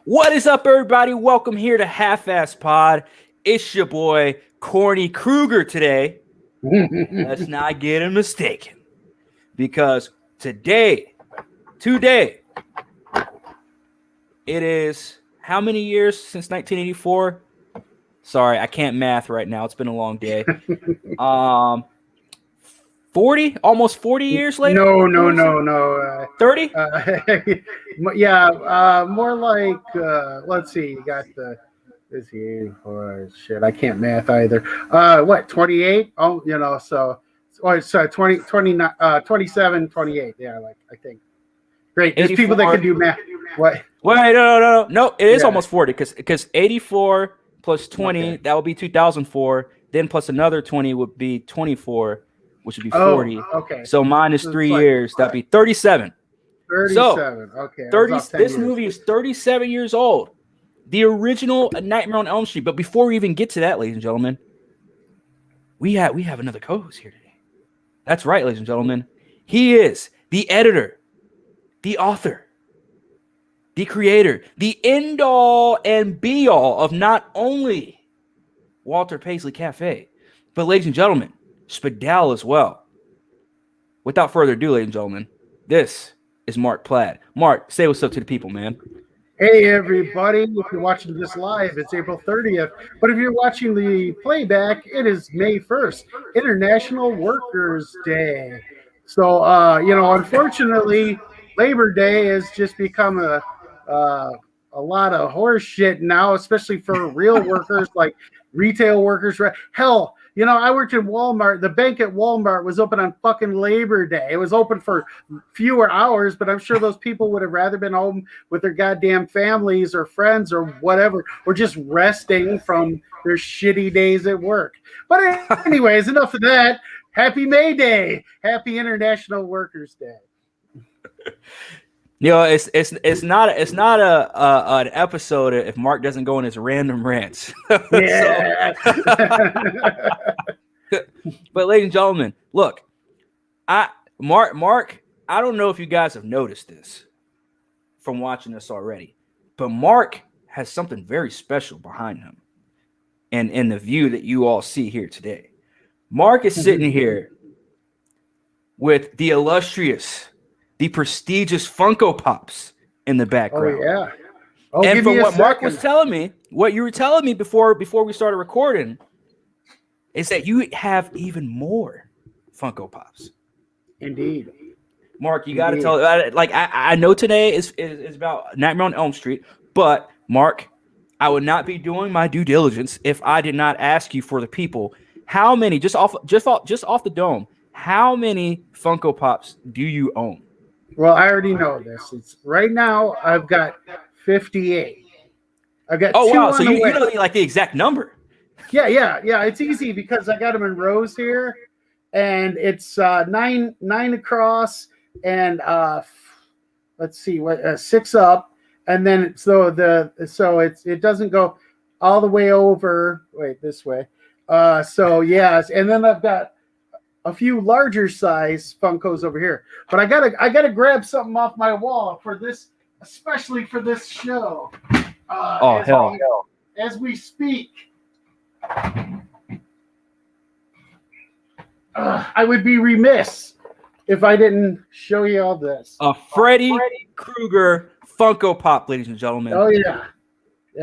What is up, everybody? Welcome here to Half-Ass Pod. It's your boy, Corny Krueger today. Let's not get it mistaken. Because today, it is how many years since 1984? Sorry, I can't math right now. It's been a long day. 40? Almost 40 years later? No. 30? More like, let's see, you got this year for shit. I can't math either. 28? Oh, it's 29, 27, 28. Yeah, I think. Great. There's 84. people that can do math. What? Wait, no. It is almost 40 because 84 plus 20, that would be 2004. Then plus another 20 would be 24. Which would be 40. Okay. So minus 3 years, that'd be 37. 37. Okay. 30. This movie is 37 years old. The original Nightmare on Elm Street. But before we even get to that, ladies and gentlemen, we have another co-host here today. That's right, ladies and gentlemen. He is the editor, the author, the creator, the end-all and be-all of not only Walter Paisley Cafe, but ladies and gentlemen, Spadal as well. Without further ado, ladies and gentlemen, this is Mark Platt. Mark, say what's up to the people, man. Hey, everybody. If you're watching this live, it's April 30th. But if you're watching the playback, it is May 1st, International Workers' Day. So, unfortunately, Labor Day has just become a lot of horse shit now, especially for real workers like retail workers. Hell, I worked in Walmart. The bank at Walmart was open on fucking Labor Day. It was open for fewer hours, but I'm sure those people would have rather been home with their goddamn families or friends or whatever, or just resting from their shitty days at work. But anyways, enough of that. Happy May Day. Happy International Workers' Day. It's not an episode if Mark doesn't go on his random rants. Yeah. But ladies and gentlemen, look, Mark, I don't know if you guys have noticed this from watching this already, but Mark has something very special behind him, and in the view that you all see here today. Mark is sitting here with the illustrious, the prestigious Funko Pops in the background. Oh, yeah. And from what Mark was telling me, what you were telling me before we started recording, is that you have even more Funko Pops. Indeed. Mark, you got to tell. I know today is about Nightmare on Elm Street, but Mark, I would not be doing my due diligence if I did not ask you for the people. How many, just off the dome, how many Funko Pops do you own? Well, I already know this. It's right now I've got 58. I've got two wow! on So the you way. know like the exact number. Yeah. It's easy because I got them in rows here, and it's nine across, and let's see what 6 up, and then it doesn't go all the way over. Wait, this way. Yes, and then I've got a few larger size Funkos over here, but I gotta grab something off my wall for this, especially for this show. As we speak, I would be remiss if I didn't show you all this. A Freddy Krueger Funko Pop, ladies and gentlemen. Oh yeah.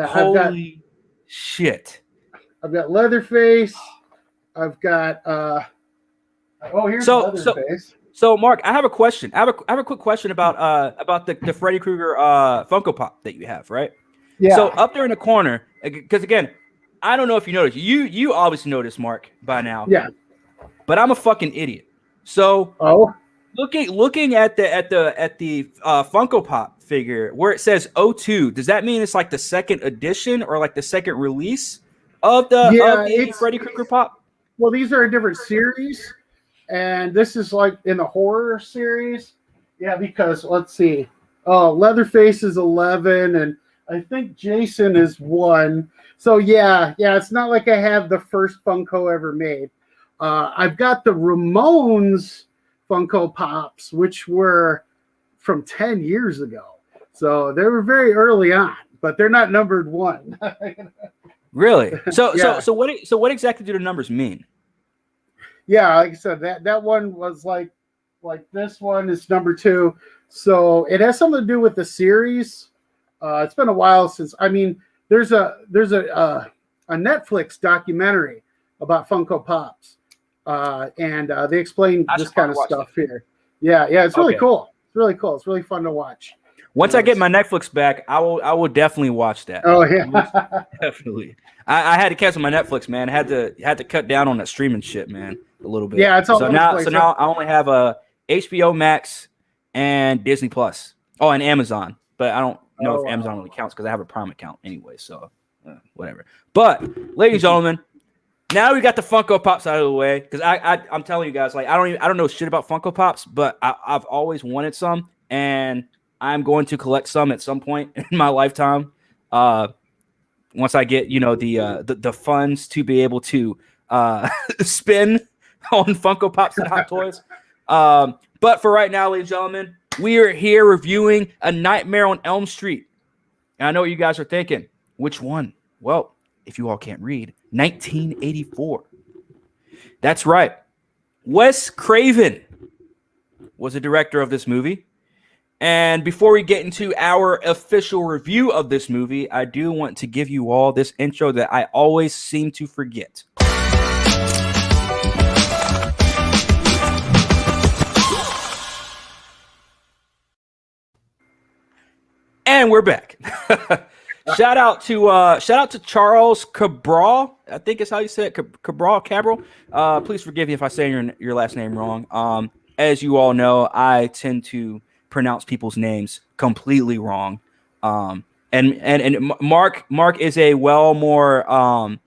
Holy shit! I've got Leatherface. I've got here's Leatherface. So Mark, I have a question. I have a quick question about the Freddy Krueger Funko Pop that you have, right? Yeah. So up there in the corner, because again, I don't know if you noticed. You obviously noticed, Mark, by now. Yeah. But I'm a fucking idiot. So looking at the Funko Pop figure where it says 02, does that mean it's like the second edition or like the second release of the Freddy Krueger Pop? Well, these are a different series, and this is like in the horror series. Yeah, because let's see. Leatherface is 11, and I think Jason is 1. So yeah, it's not like I have the first Funko ever made. I've got the Ramones Funko Pops, which were from 10 years ago. So they were very early on. but they're not numbered 1. Really? So Yeah. so what exactly do the numbers mean? Yeah, like I said, that one was like this one is number 2. So it has something to do with the series. It's been a while since. I mean, there's a Netflix documentary about Funko Pops, and they explain this kind of stuff here. Yeah, it's really cool. It's really cool. It's really fun to watch. Once I get my Netflix back, I will definitely watch that. Oh yeah, definitely. I had to cancel my Netflix, man. I had to cut down on that streaming shit, man, a little bit. Yeah, it's all so now I only have a HBO Max and Disney Plus. Oh, and Amazon, but I don't know if Amazon really counts because I have a Prime account anyway. So whatever. But ladies and gentlemen, now we got the Funko Pops out of the way, because I'm telling you guys, like I don't know shit about Funko Pops, but I've always wanted some, and I'm going to collect some at some point in my lifetime. Once I get the funds to be able to spin on Funko Pops and Hot Toys. But for right now, ladies and gentlemen, we are here reviewing A Nightmare on Elm Street. And I know what you guys are thinking. Which one? Well, if you all can't read, 1984. That's right. Wes Craven was the director of this movie. And before we get into our official review of this movie, I do want to give you all this intro that I always seem to forget. And we're back. Shout out to Charles Cabral. I think is how you say it. Cabral. Please forgive me if I say your last name wrong. As you all know, I tend to pronounce people's names completely wrong. And Mark is a more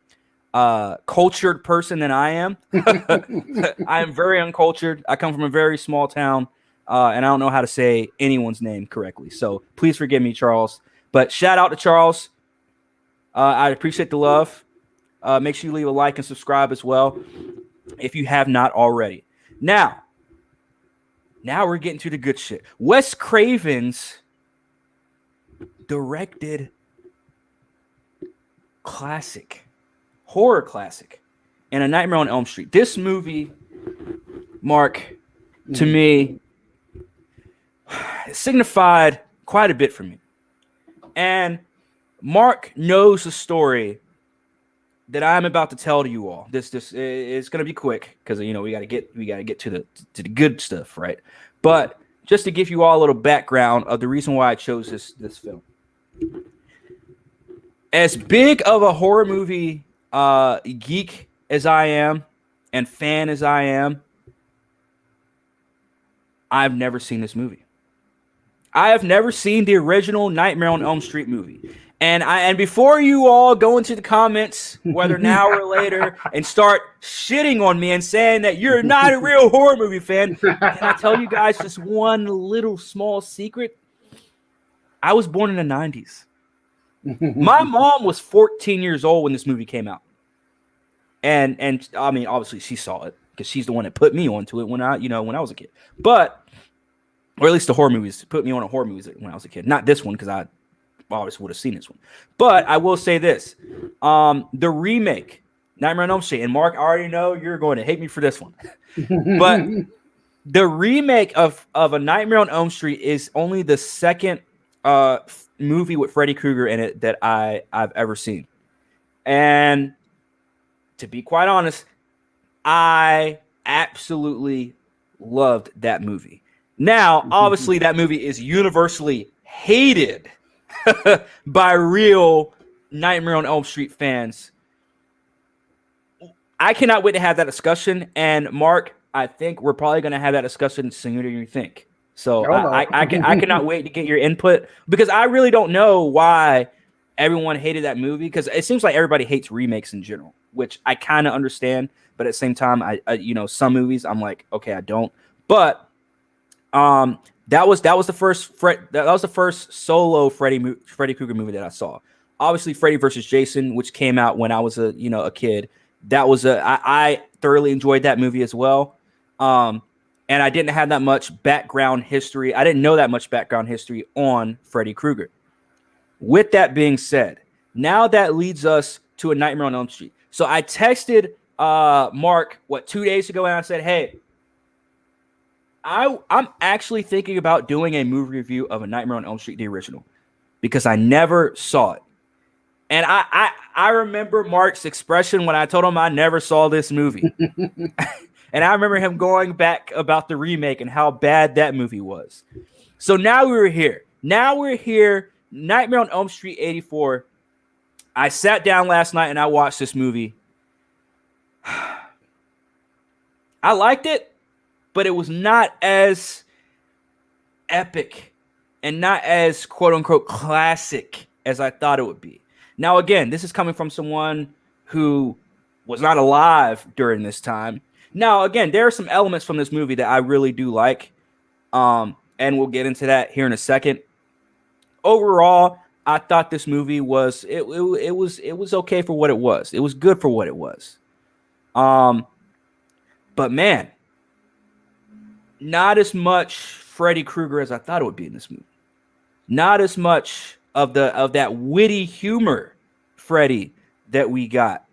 cultured person than I am. I am very uncultured. I come from a very small town, and I don't know how to say anyone's name correctly. So please forgive me, Charles. But shout out to Charles. I appreciate the love. Make sure you leave a like and subscribe as well if you have not already. Now we're getting to the good shit. Wes Craven's directed horror classic, and A Nightmare on Elm Street. This movie, Mark, to me, signified quite a bit for me. And Mark knows the story that I'm about to tell to you all. This is going to be quick because we got to get to the good stuff, right? But just to give you all a little background of the reason why I chose this film. As big of a horror movie geek as I am and fan as I am, I've never seen this movie. I have never seen the original Nightmare on Elm Street movie. And before you all go into the comments, whether now or later, and start shitting on me and saying that you're not a real horror movie fan, can I tell you guys just one little small secret? I was born in the 90s. My mom was 14 years old when this movie came out. And I mean, obviously she saw it because she's the one that put me onto it when I was a kid. But or at least the horror movies, put me on a horror movies when I was a kid. Not this one, because I obviously would have seen this one. But I will say this. The remake, Nightmare on Elm Street, and Mark, I already know you're going to hate me for this one. But the remake of A Nightmare on Elm Street is only the second movie with Freddy Krueger in it that I've ever seen. And to be quite honest, I absolutely loved that movie. Now, obviously, that movie is universally hated by real Nightmare on Elm Street fans. I cannot wait to have that discussion. And Mark, I think we're probably going to have that discussion sooner than you think. So I cannot wait to get your input, because I really don't know why everyone hated that movie, because it seems like everybody hates remakes in general, which I kind of understand. But at the same time, I some movies I'm like, okay, I don't. But that was the first solo Freddy Krueger movie that I saw. Obviously, Freddy vs. Jason, which came out when I was a kid. That was I thoroughly enjoyed that movie as well. And I didn't have that much background history. I didn't know that much background history on Freddy Krueger. with that being said, now that leads us to A Nightmare on Elm Street. So I texted Mark 2 days ago, and I said, "Hey, I'm actually thinking about doing a movie review of A Nightmare on Elm Street, the original, because I never saw it." And I remember Mark's expression when I told him I never saw this movie. And I remember him going back about the remake and how bad that movie was. So now we're here. Nightmare on Elm Street 84. I sat down last night and I watched this movie. I liked it, but it was not as epic and not as quote unquote classic as I thought it would be. Now, again, this is coming from someone who was not alive during this time. Now, again, there are some elements from this movie that I really do like, and we'll get into that here in a second. Overall, I thought this movie was it was okay for what it was. It was good for what it was. But man, not as much Freddy Krueger as I thought it would be in this movie. Not as much of that witty humor Freddy that we got.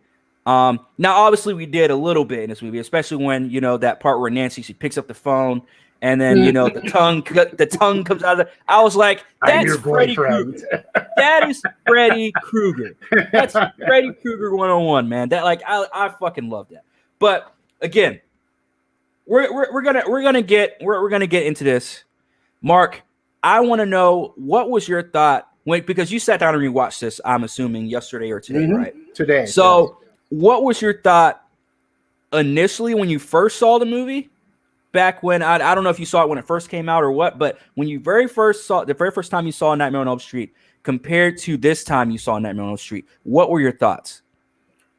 Now, obviously, we did a little bit in this movie, especially when that part where Nancy, she picks up the phone and then the tongue comes out of it. I was like, "That's Freddy Krueger. That is Freddy Krueger. That's Freddy Krueger 101, man." That I fucking love that. But again, we're gonna get into this, Mark. I want to know, what was your thought because you sat down and rewatched this, I'm assuming yesterday or today, right? Today. So, what was your thought initially when you first saw the movie? Back when I don't know if you saw it when it first came out or what, but when you the very first time you saw Nightmare on Elm Street compared to this time you saw Nightmare on Elm Street, what were your thoughts?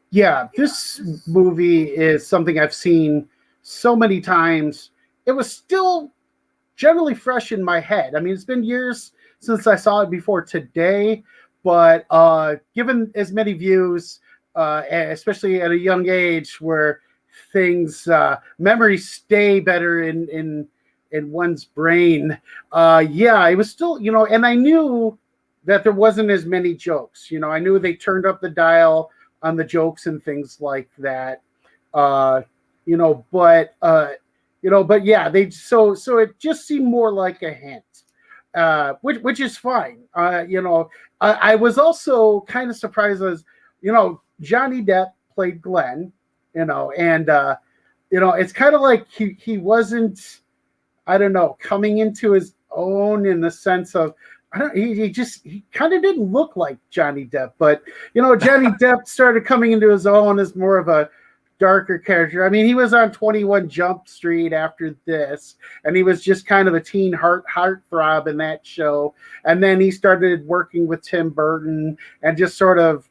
Yeah, this movie is something I've seen so many times. It was still generally fresh in my head. I mean, it's been years since I saw it before today, but given as many views, especially at a young age where things memories stay better in one's brain, it was still, and I knew that there wasn't as many jokes. I knew they turned up the dial on the jokes and things like that. But yeah, so it just seemed more like a hint, which is fine. I was also kind of surprised as Johnny Depp played Glenn, and it's kind of like he wasn't, I don't know, coming into his own in the sense of, he kind of didn't look like Johnny Depp, but Johnny Depp started coming into his own as more of a darker character. I mean, he was on 21 Jump Street after this, and he was just kind of a teen heartthrob in that show. And then he started working with Tim Burton and just sort of,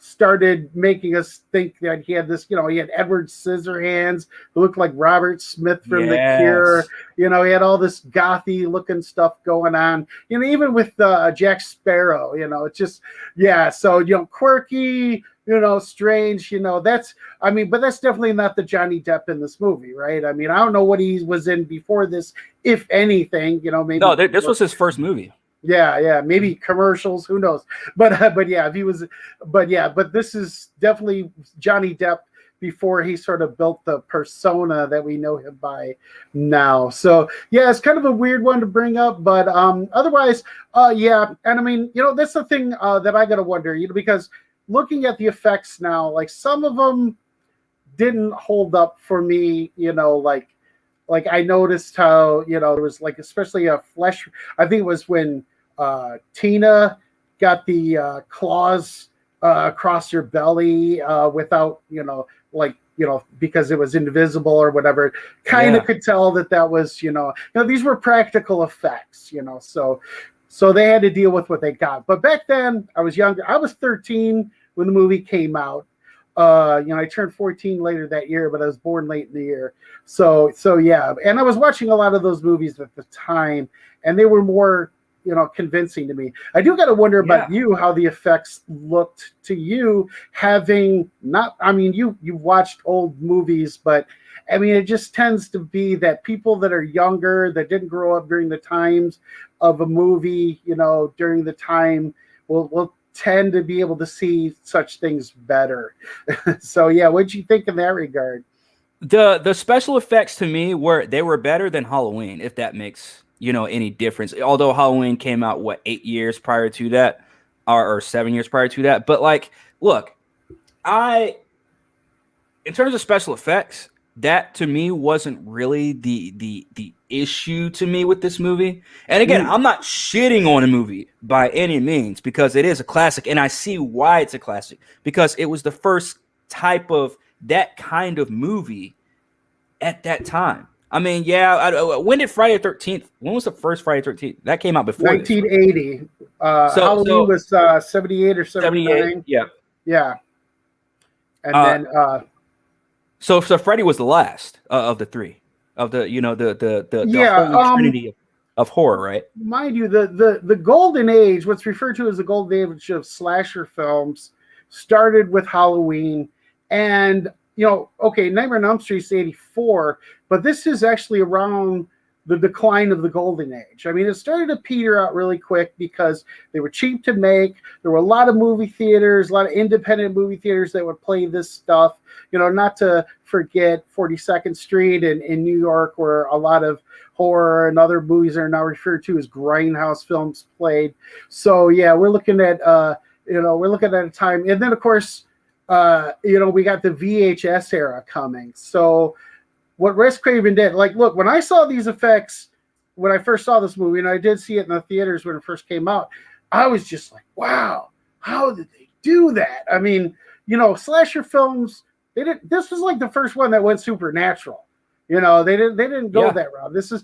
started making us think that he had this, he had Edward Scissorhands who looked like Robert Smith from The Cure. He had all this gothy looking stuff going on, even with Jack Sparrow, it's just, so, quirky, strange, but that's definitely not the Johnny Depp in this movie, right? I mean, I don't know what he was in before this, if anything, maybe. No, this was his first movie. Yeah, maybe commercials, who knows? But if he was, but this is definitely Johnny Depp before he sort of built the persona that we know him by now. So it's kind of a weird one to bring up, but otherwise, and I mean, that's the thing that I gotta wonder, because looking at the effects now, like some of them didn't hold up for me, like I noticed how, there was like, especially a flesh, I think it was when Tina got the claws across her belly without, because it was invisible or whatever, kind of could tell that was, these were practical effects, so they had to deal with what they got. But back then I was younger. I was 13 when the movie came out. I turned 14 later that year, but I was born late in the year. So yeah. And I was watching a lot of those movies at the time, and they were more, convincing to me. I do got to wonder about you, how the effects looked to you, having not, I mean, you've watched old movies, but I mean, it just tends to be that people that are younger, that didn't grow up during the times, of a movie, during the time, will tend to be able to see such things better. So yeah, what'd you think in that regard? The special effects to me were better than Halloween, if that makes any difference. Although Halloween came out 8 years prior to that, or 7 years prior to that. But like, look, I in terms of special effects, that to me wasn't really the issue to me with this movie. And again, I'm not shitting on a movie by any means because it is a classic, and I see why it's a classic because it was the first type of that kind of movie at that time. I mean, yeah. When did Friday the 13th? When was the first Friday the 13th? That came out before 1980. Halloween was 78 or 79. Yeah. Yeah. And then so Freddy was the last of the three of the yeah, holy trinity of horror, right? Mind you, the golden age, what's referred to as the golden age of slasher films, started with Halloween, and okay, Nightmare on Elm Street is 84, but this is actually around the decline of the golden age. I mean, it started to peter out really quick because they were cheap to make. There were a lot of movie theaters, a lot of independent movie theaters that would play this stuff. Not to forget 42nd Street in New York, where a lot of horror and other movies are now referred to as grindhouse films played. So yeah, we're looking at a time, and then of course, we got the VHS era coming. So what Wes Craven did, like, look, when I saw these effects, when I first saw this movie, and I did see it in the theaters when it first came out, I was just like, wow, how did they do that? I mean, slasher films, this was like the first one that went supernatural. They didn't go that route. This was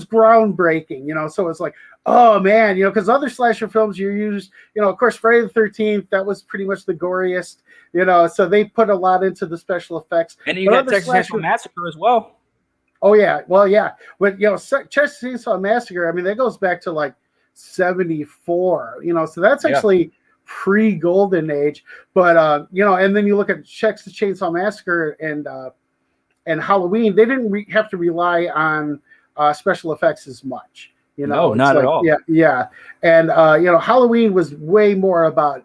groundbreaking, so it's like, oh man, because other slasher films you used, of course, Friday the 13th, that was pretty much the goriest, so they put a lot into the special effects. And you got Texas Chainsaw Massacre as well. Oh yeah, well yeah, but Texas Chainsaw Massacre, I mean, that goes back to like 74, so that's actually pre-Golden Age. But and then you look at Texas Chainsaw Massacre and Halloween, they didn't have to rely on special effects as much. No, not at all. Yeah. And Halloween was way more about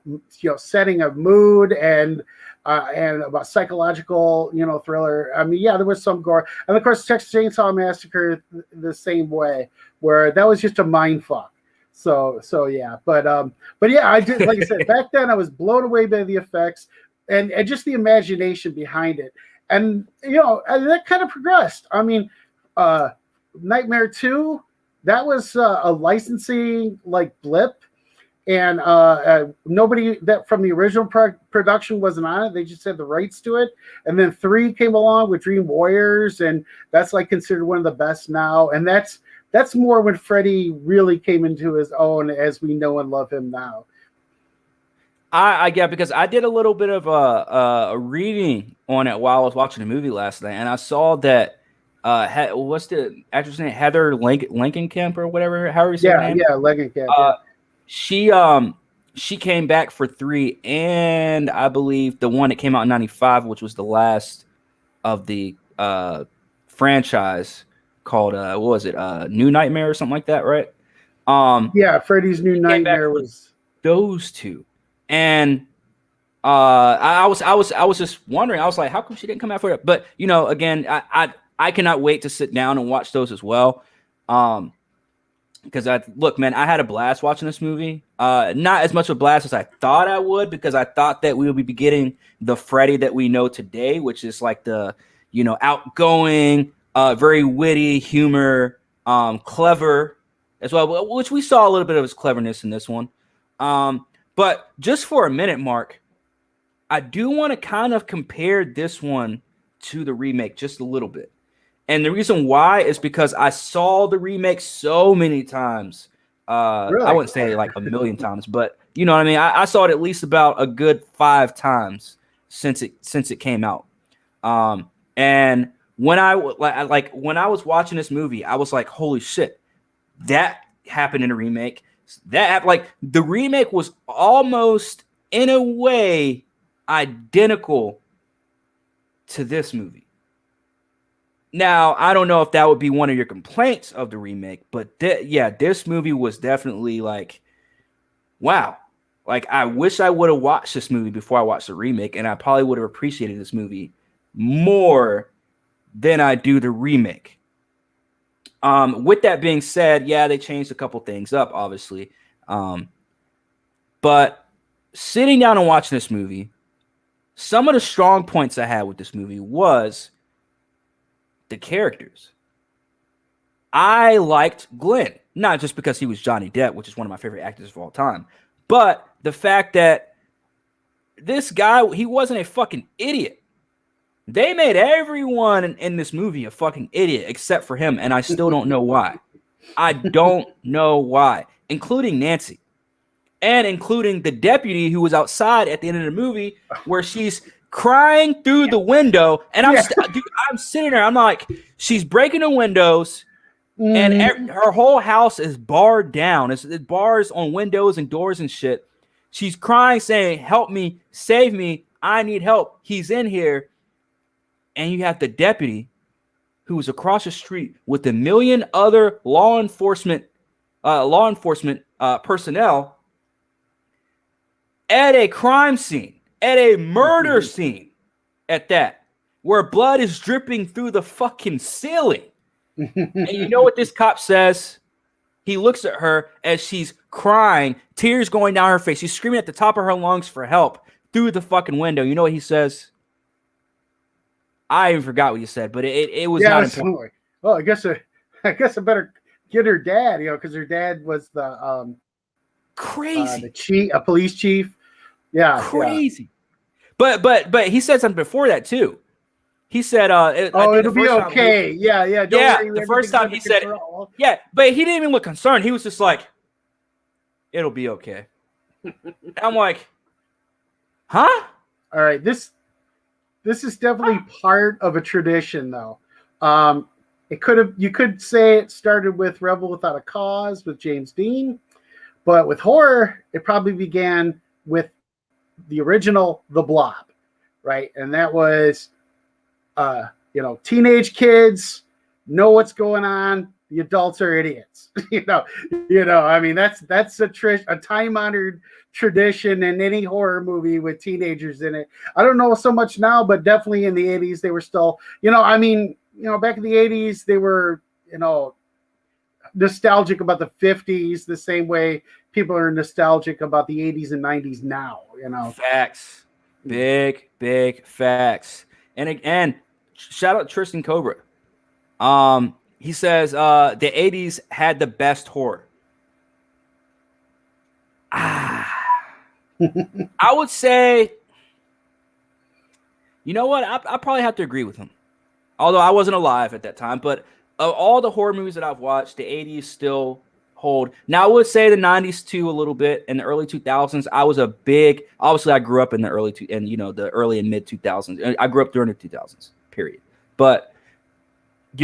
setting a mood and about psychological thriller. I mean, yeah, there was some gore, and of course, Texas Chainsaw Massacre the same way, where that was just a mind fuck. So yeah, but yeah, I did, like I said, back then I was blown away by the effects and just the imagination behind it. And and that kind of progressed. I mean, Nightmare 2, that was a licensing blip, and nobody that from the original production wasn't on it. They just had the rights to it. And then 3 came along with Dream Warriors, and that's considered one of the best now. And that's more when Freddy really came into his own as we know and love him now. I get, because I did a little bit of a reading on it while I was watching the movie last night, and I saw that what's the actress name? Heather Langenkamp or whatever. How are you saying her name? Yeah, Langenkamp. She came back for 3, and I believe the one that came out in 95, which was the last of the franchise, called what was it? New Nightmare or something like that, right? Yeah, Freddy's New Nightmare was those two. And I was just wondering. I was like, how come she didn't come out for it? But again, I cannot wait to sit down and watch those as well. Because look, man, I had a blast watching this movie. Not as much of a blast as I thought I would, because I thought that we would be getting the Freddy that we know today, which is like the outgoing, very witty, humor, clever as well. Which we saw a little bit of his cleverness in this one. But just for a minute, Mark, I do want to kind of compare this one to the remake just a little bit. And the reason why is because I saw the remake so many times. Really? I wouldn't say like a million times, but you know what I mean? I saw it at least about a good 5 times since it came out. And when I was watching this movie, I was like, holy shit, that happened in a remake. The remake was almost in a way identical to this movie. Now, I don't know if that would be one of your complaints of the remake, but this movie was definitely like, wow. Like, I wish I would have watched this movie before I watched the remake, and I probably would have appreciated this movie more than I do the remake. With that being said, yeah, they changed a couple things up, obviously. But sitting down and watching this movie, some of the strong points I had with this movie was the characters. I liked Glenn, not just because he was Johnny Depp, which is one of my favorite actors of all time, but the fact that this guy, he wasn't a fucking idiot. They made everyone in this movie a fucking idiot except for him, and I still don't know why. I don't know why, including Nancy. And including the deputy who was outside at the end of the movie where she's crying through the window. And I'm sitting there. I'm like, she's breaking the windows and her whole house is barred down. It's bars on windows and doors and shit. She's crying, saying, help me, save me. I need help. He's in here. And you have the deputy who was across the street with a million other law enforcement personnel at a crime scene, at a murder scene, at that, where blood is dripping through the fucking ceiling. And you know what this cop says? He looks at her as she's crying, tears going down her face. She's screaming at the top of her lungs for help through the fucking window. You know what he says? I even forgot what he said, but it was not important. Well, I guess I better get her dad, because her dad was the crazy the chief, a police chief. Yeah, crazy. Yeah. But he said something before that too. He said, it'll be okay. Yeah. Don't worry, the first time he said, yeah, but he didn't even look concerned. He was just like, it'll be okay. I'm like, huh? All right, this is definitely part of a tradition, though. You could say it started with Rebel Without a Cause with James Dean, but with horror, it probably began with the original The Blob, right? And that was, teenage kids know what's going on. The adults are idiots. I mean, that's a time-honored tradition in any horror movie with teenagers in it. I don't know so much now, but definitely in the 80s, they were still, back in the 80s, they were, nostalgic about the 50s the same way people are nostalgic about the 80s and 90s now, Facts. Big facts. And again, shout out Tristan Cobra. He says the 80s had the best horror. I would say, you know what? I probably have to agree with him. Although I wasn't alive at that time, but of all the horror movies that I've watched, the 80s still hold. Now I would say the 90s too a little bit. In the early 2000s, I was obviously I grew up in the the early and mid 2000s. I grew up during the 2000s, period. But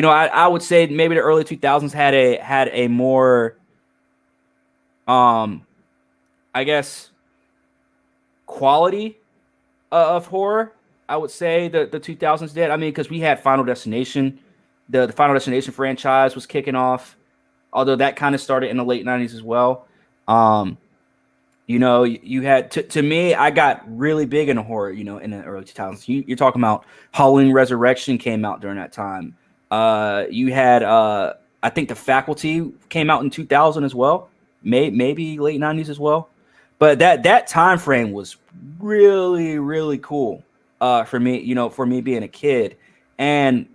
I would say maybe the early 2000s had a more I guess quality of horror. I would say the 2000s did. I mean, because we had Final Destination. The Final Destination franchise was kicking off, although that kind of started in the late 90s as well. You had, to me, I got really big into horror, in the early 2000s. You're talking about Halloween Resurrection came out during that time. You had, I think The Faculty came out in 2000 as well, maybe late 90s as well. But that time frame was really, really cool for me, for me being a kid and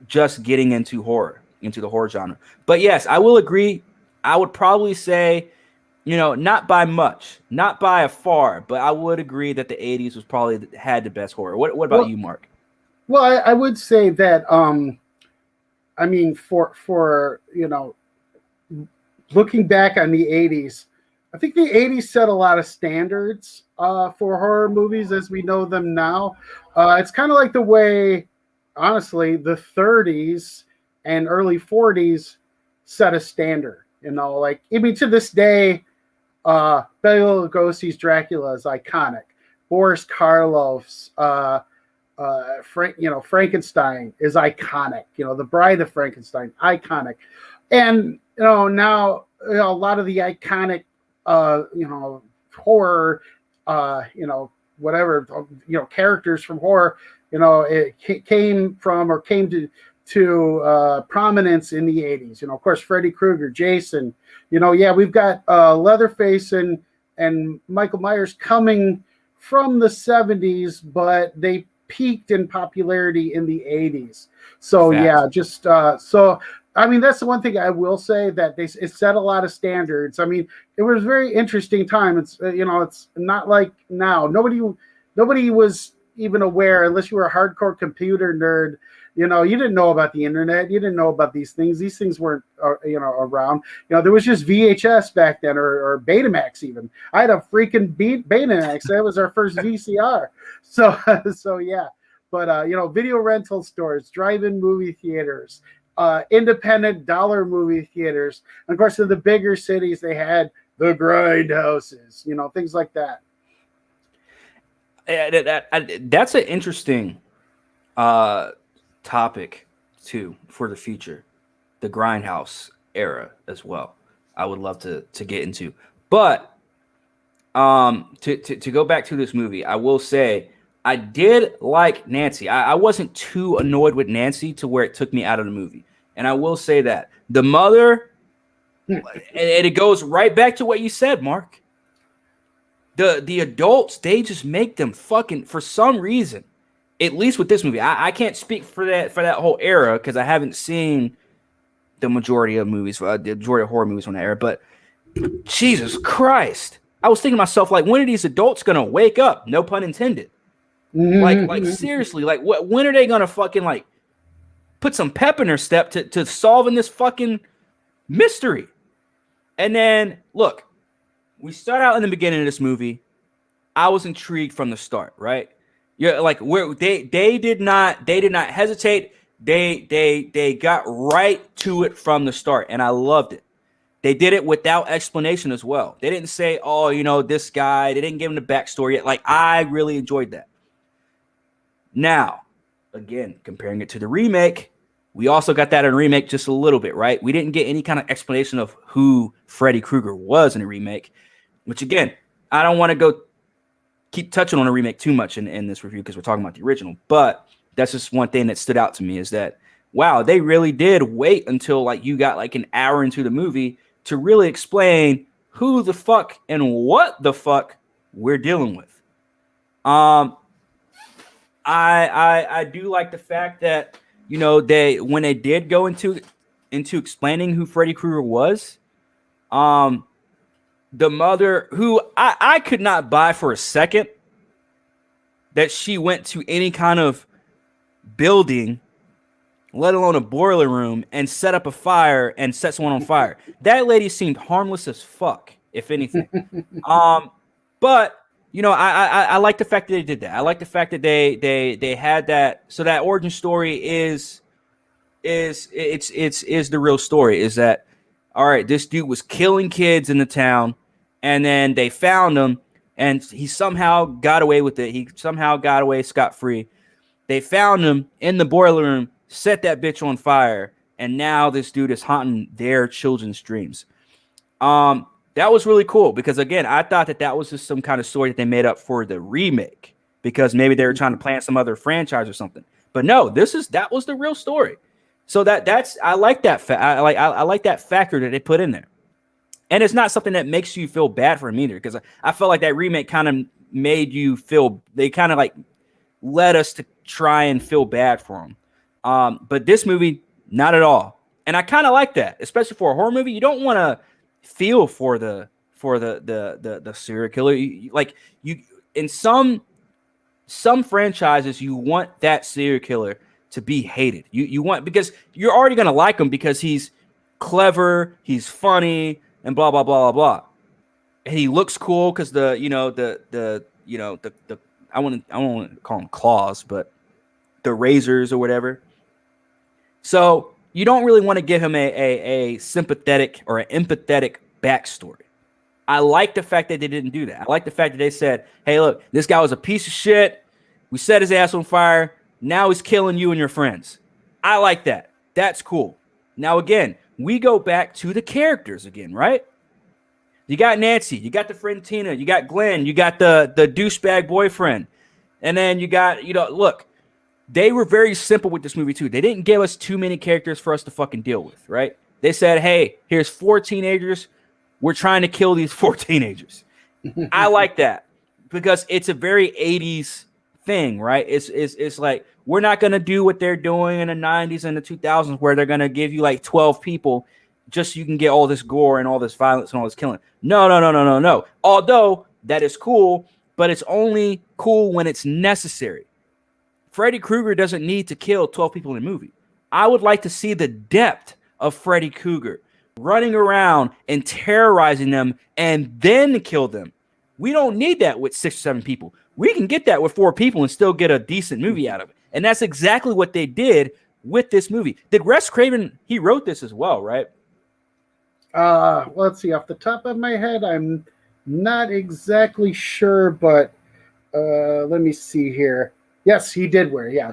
just getting into the horror genre. But yes, I will agree. I would probably say, not by much, not by a far, but I would agree that the 80s was probably had the best horror. What about you, Mark? Well, I would say that, I mean, for looking back on the 80s, I think the 80s set a lot of standards for horror movies as we know them now. It's kind of like the way, honestly, the 30s and early 40s set a standard. To this day, Bela Lugosi's Dracula is iconic. Boris Karloff's Frankenstein is iconic. The Bride of Frankenstein, iconic. And now a lot of the iconic horror, whatever, characters from horror, it came from or came to prominence in the 80s. Of course, Freddy Krueger, Jason. We've got Leatherface and Michael Myers coming from the 70s, but they peaked in popularity in the 80s. So that's the one thing I will say, that it set a lot of standards. It was a very interesting time. It's not like now. Nobody was even aware, unless you were a hardcore computer nerd. You didn't know about the internet. You didn't know about these things. These things weren't, around. There was just VHS back then, or Betamax even. I had a freaking Betamax. That was our first VCR. So yeah. But, video rental stores, drive-in movie theaters, independent dollar movie theaters. And of course, in the bigger cities, they had the grindhouses, things like that. That's an interesting topic too for the future, the grindhouse era as well. I would love to get into, but to go back to this movie, I will say I did like Nancy. I wasn't too annoyed with Nancy to where it took me out of the movie, and I will say that the mother, and it goes right back to what you said, Mark. The adults, they just make them fucking, for some reason, at least with this movie. I can't speak for that whole era because I haven't seen the majority of movies, the majority of horror movies from that era. But Jesus Christ, I was thinking to myself, like, when are these adults gonna wake up? No pun intended. Like seriously, like when are they gonna fucking like put some pep in their step to solving this fucking mystery? And then look, we start out in the beginning of this movie. I was intrigued from the start, right? Yeah, like where they did not hesitate. They got right to it from the start, and I loved it. They did it without explanation as well. They didn't say, "Oh, this guy." They didn't give him the backstory yet. Like, I really enjoyed that. Now, again, comparing it to the remake, we also got that in the remake just a little bit, right? We didn't get any kind of explanation of who Freddy Krueger was in the remake, which, again, I don't want to keep touching on the remake too much in this review because we're talking about the original, but that's just one thing that stood out to me is that, wow, they really did wait until like you got like an hour into the movie to really explain who the fuck and what the fuck we're dealing with. I do like the fact that, when they did go into explaining who Freddy Krueger was, the mother, who I could not buy for a second that she went to any kind of building, let alone a boiler room, and set up a fire and set someone on fire. That lady seemed harmless as fuck, if anything. But I like the fact that they did that. I like the fact that they had that. So that origin story is the real story. Is that, all right? This dude was killing kids in the town, and then they found him, and he somehow got away with it. He somehow got away scot-free. They found him in the boiler room, set that bitch on fire, and now this dude is haunting their children's dreams. That was really cool because, again, I thought that was just some kind of story that they made up for the remake because maybe they were trying to plan some other franchise or something. But no, that was the real story. So I like that. I like that factor that they put in there, and it's not something that makes you feel bad for him either because I felt like that remake kind of made you feel. They kind of like led us to try and feel bad for him. But this movie, not at all. And I kind of like that, especially for a horror movie. You don't want to feel for the serial killer. You in some franchises, you want that serial killer to be hated. You want, because you're already going to like him because he's clever, he's funny, and blah blah blah blah blah. And he looks cool because I don't want to call them claws, but the razors or whatever. So you don't really want to give him a sympathetic or an empathetic backstory. I like the fact that they didn't do that. I like the fact that they said, hey, look, this guy was a piece of shit, We set his ass on fire. Now he's killing you and your friends. I like that. That's cool. Now, again, we go back to the characters again, right? You got Nancy. You got the friend Tina. You got Glenn. You got the douchebag boyfriend. And then you got, look, they were very simple with this movie, too. They didn't give us too many characters for us to fucking deal with, right? They said, hey, here's 4 teenagers. We're trying to kill these 4 teenagers. I like that because it's a very 80s thing, right? It's like, we're not going to do what they're doing in the 90s and the 2000s where they're going to give you like 12 people just so you can get all this gore and all this violence and all this killing. No. Although that is cool, but it's only cool when it's necessary. Freddy Krueger doesn't need to kill 12 people in a movie. I would like to see the depth of Freddy Krueger running around and terrorizing them and then kill them. We don't need that with 6 or 7 people. We can get that with 4 people and still get a decent movie out of it. And that's exactly what they did with this movie. Did Wes Craven, he wrote this as well, right? Let's see. Off the top of my head, I'm not exactly sure, but let me see here. Yes, he did wear. Yeah.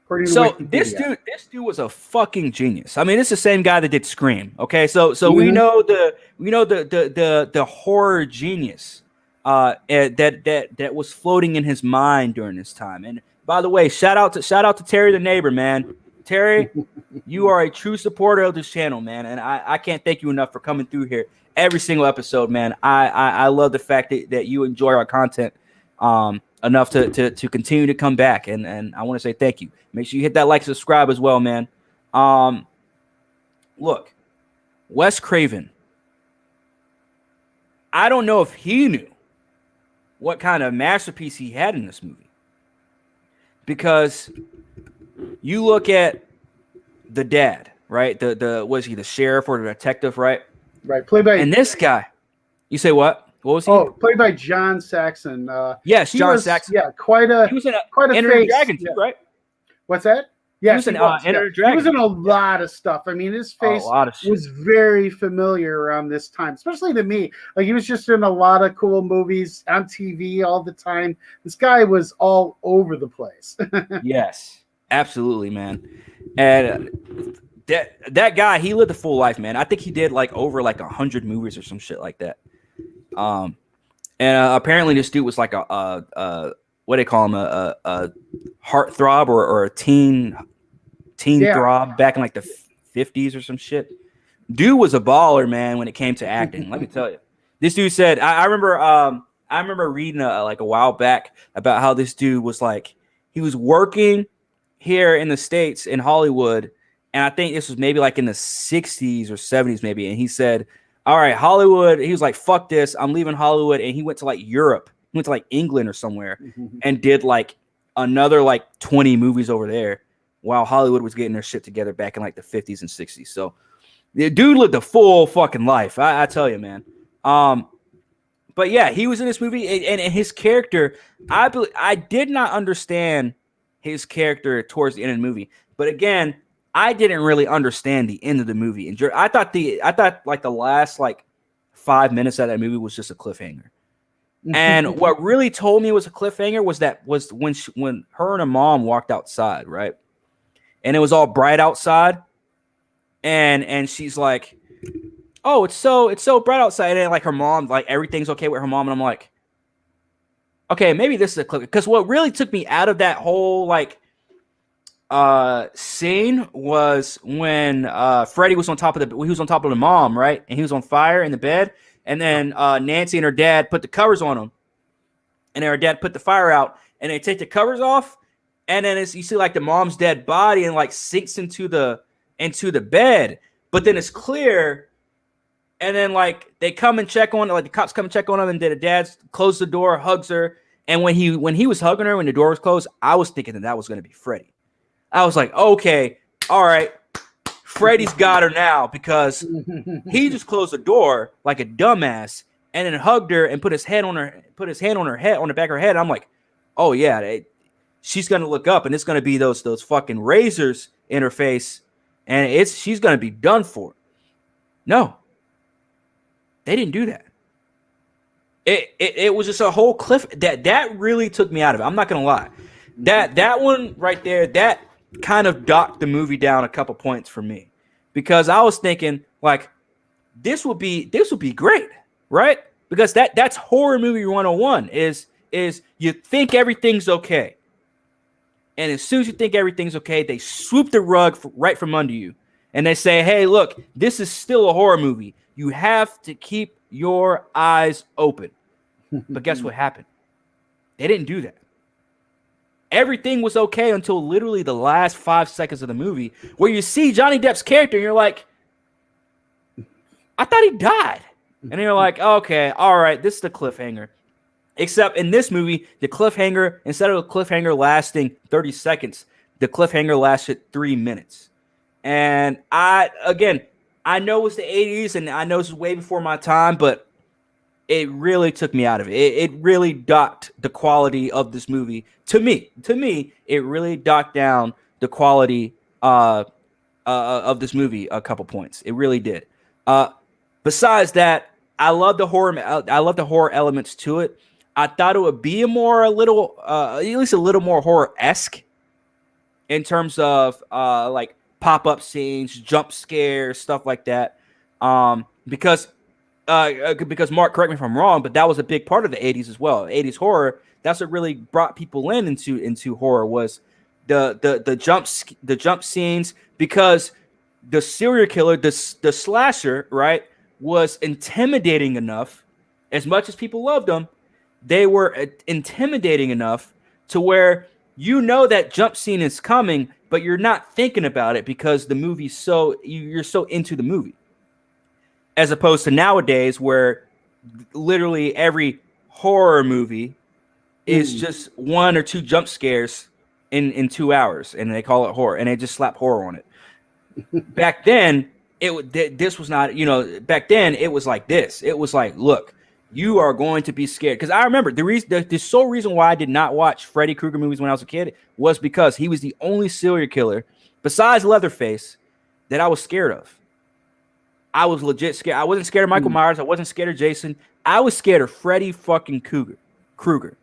According So to this dude was a fucking genius. I mean, it's the same guy that did Scream. Okay, so we know the horror genius that was floating in his mind during this time. And by the way, shout out to Terry the neighbor, man. Terry, you are a true supporter of this channel, man, and I can't thank you enough for coming through here every single episode, man. I love the fact that you enjoy our content enough to continue to come back, and I want to say thank you. Make sure you hit that like, subscribe as well, man. Look, Wes Craven, I don't know if he knew what kind of masterpiece he had in this movie, because you look at the dad, right? Was he the sheriff or the detective, right? Right. Played by, and this guy, you say what? What was he? Oh, played by John Saxon. Yes, John Saxon. Yeah, quite a he was in quite a Enter face. the Dragon, Yeah. right? What's that? Yes, he was in Enter the Dragon. He was in a lot of stuff. I mean, his face was very familiar around this time, especially to me. Like, he was just in a lot of cool movies on TV all the time. This guy was all over the place. Yes, absolutely, man. And that guy, he lived a full life, man. I think he did like over like 100 movies or some shit like that. And apparently this dude was like a what do they call him, a heartthrob or a teen throb back in like the 50s or some shit. Dude was a baller, man, when it came to acting. Let me tell you, this dude said, I remember reading like a while back about how this dude was like, he was working here in the States in Hollywood, and I think this was maybe like in the 60s or 70s maybe, and he said, all right, Hollywood, he was like, fuck this, I'm leaving Hollywood, and he went to like Europe. He went to like England or somewhere and did like another like 20 movies over there while Hollywood was getting their shit together back in like the 50s and 60s. So the dude lived a full fucking life. I tell you, man. But yeah, he was in this movie, and his character, I did not understand his character towards the end of the movie. But again, I didn't really understand the end of the movie. And I thought like the last like 5 minutes of that movie was just a cliffhanger. And what really told me it was a cliffhanger was when her and her mom walked outside, right? And it was all bright outside, and she's like, "Oh, it's so bright outside," and like her mom, like everything's okay with her mom, and I'm like, okay, maybe this is a clip. Because what really took me out of that whole like scene was when Freddy was on top of the mom, right? And he was on fire in the bed. And then Nancy and her dad put the covers on him. And then her dad put the fire out. And they take the covers off. And then you see like the mom's dead body and like sinks into the bed. But then it's clear. And then like they come and check on, like the cops come and check on him. And then the dad closed the door, hugs her. And when he was hugging her, when the door was closed, I was thinking that was going to be Freddy. I was like, okay, all right. Freddy's got her now, because he just closed the door like a dumbass and then hugged her and put his hand on her head, on the back of her head. I'm like, oh yeah, she's gonna look up and it's gonna be those fucking razors in her face, and she's gonna be done for. No, they didn't do that. It was just a whole cliff that really took me out of it. I'm not gonna lie. That one right there, that kind of docked the movie down a couple points for me, because I was thinking like this would be great, right? Because that's horror movie 101 is you think everything's okay. And as soon as you think everything's okay, they swoop the rug right from under you. And they say, hey, look, this is still a horror movie. You have to keep your eyes open. But guess what happened? They didn't do that. Everything was okay until literally the last 5 seconds of the movie, where you see Johnny Depp's character and you're like, I thought he died. And you're like, okay, all right, this is the cliffhanger. Except in this movie, the cliffhanger, instead of the cliffhanger lasting 30 seconds, the cliffhanger lasted 3 minutes. And I know it's the 80s and I know this is way before my time, but it really took me out of it. It really docked the quality of this movie. To me, it really docked down the quality of this movie a couple points. It really did. Besides that, I love the horror elements to it. I thought it would be at least a little more horror-esque in terms of like pop-up scenes, jump scares, stuff like that. Because Mark, correct me if I'm wrong, but that was a big part of the 80s as well. 80s horror, that's what really brought people into horror, was the jump scenes, because the serial killer, the slasher, right, was intimidating enough. As much as people loved them, they were intimidating enough to where you know that jump scene is coming, but you're not thinking about it because the movie's you're so into the movie. As opposed to nowadays, where literally every horror movie is just 1 or 2 jump scares in 2 hours, and they call it horror, and they just slap horror on it. Back then, this was not, back then it was like this. It was like, look, you are going to be scared. Because I remember the sole reason why I did not watch Freddy Krueger movies when I was a kid was because he was the only serial killer besides Leatherface that I was scared of. I was legit scared. I wasn't scared of Michael Myers. I wasn't scared of Jason. I was scared of Freddy fucking Krueger.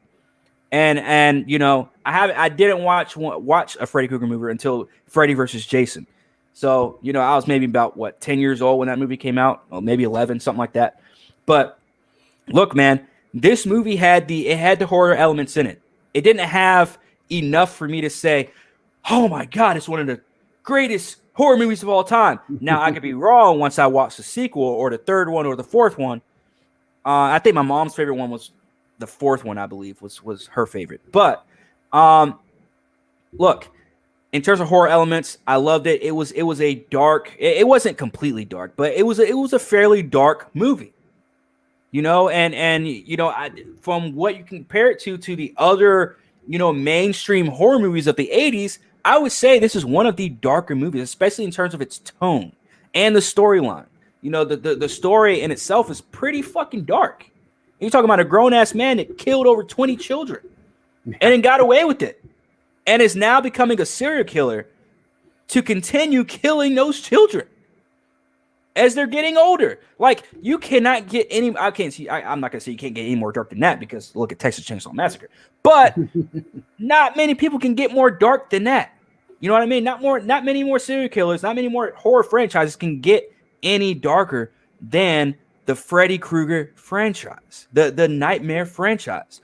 And I didn't watch a Freddy Krueger movie until Freddy versus Jason. So, I was maybe about 10 years old when that movie came out, or maybe 11, something like that. But look, man, this movie had the horror elements in it. It didn't have enough for me to say, oh my God, it's one of the greatest horror movies of all time. Now, I could be wrong once I watch the sequel or the third one or the fourth one. I think my mom's favorite one was the fourth one, I believe, was her favorite. But look, in terms of horror elements, I loved it. It was a dark. It wasn't completely dark, but it was a fairly dark movie. From what you compare it to the other, mainstream horror movies of the 80s, I would say this is one of the darker movies, especially in terms of its tone and the storyline. The story in itself is pretty fucking dark. You're talking about a grown-ass man that killed over 20 children and then got away with it, and is now becoming a serial killer to continue killing those children as they're getting older. Like, you cannot get any. I'm not gonna say you can't get any more dark than that, because look at Texas Chainsaw Massacre. But not many people can get more dark than that. You know what I mean? Not many more serial killers, not many more horror franchises can get any darker than the Freddy Krueger franchise, the Nightmare franchise.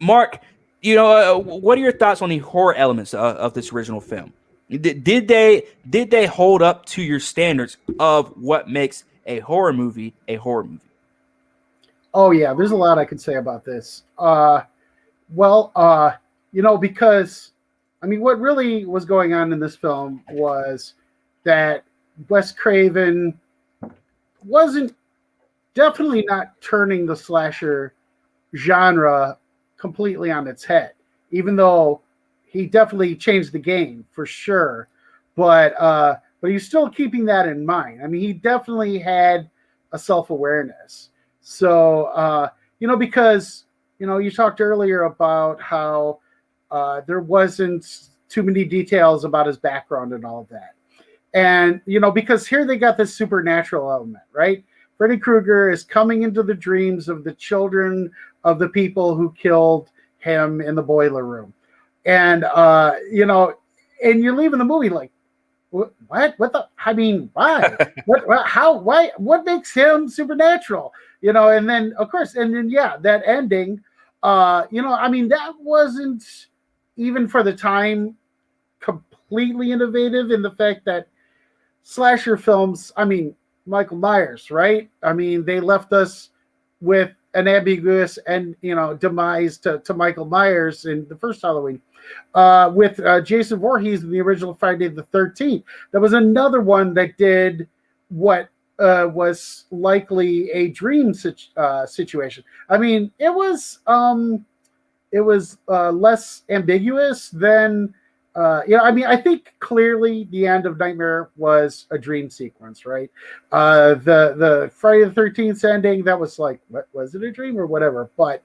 Mark, what are your thoughts on the horror elements of this original film? Did they hold up to your standards of what makes a horror movie a horror movie? Oh yeah, there's a lot I could say about this. Because what really was going on in this film was that Wes Craven wasn't definitely not turning the slasher genre completely on its head, even though he definitely changed the game for sure. But he's still keeping that in mind. He definitely had a self-awareness. So, because, you talked earlier about how there wasn't too many details about his background and all of that. And, because here they got this supernatural element, right? Freddy Krueger is coming into the dreams of the children of the people who killed him in the boiler room. and and you're leaving the movie like, what the, I mean, why, how, why, what makes him supernatural, and then of course, and then that ending, I mean, that wasn't even for the time completely innovative in the fact that slasher films, I mean, Michael Myers, right? I mean, they left us with an ambiguous and demise to Michael Myers in the first Halloween. With Jason Voorhees in the original Friday the 13th, that was another one that did what was likely a dream situation. I mean, it was less ambiguous than. I mean, I think clearly the end of Nightmare was a dream sequence, right? The Friday the 13th ending, that was like, what was it, a dream or whatever? But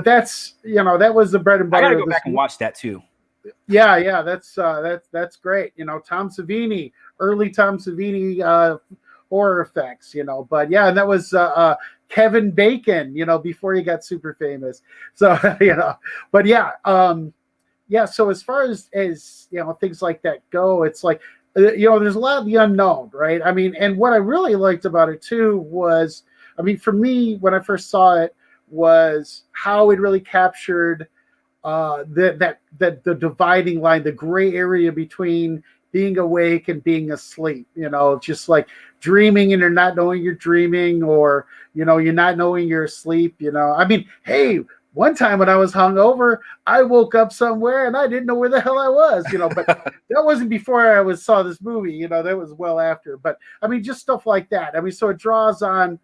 that's that was the bread and butter. I gotta go back and watch that too. Yeah, that's great. Tom Savini, early Tom Savini horror effects, But yeah, and that was Kevin Bacon, before he got super famous. So but yeah. So as far as things like that go, it's like there's a lot of the unknown, right? I mean, and what I really liked about it too was, I mean, for me when I first saw it, was how it really captured the dividing line, the gray area between being awake and being asleep. Just like dreaming and you're not knowing you're dreaming, or you're not knowing you're asleep. I mean, hey. One time when I was hungover, I woke up somewhere and I didn't know where the hell I was, but that wasn't before I saw this movie, that was well after. But I mean, just stuff like that. I mean, so it draws on,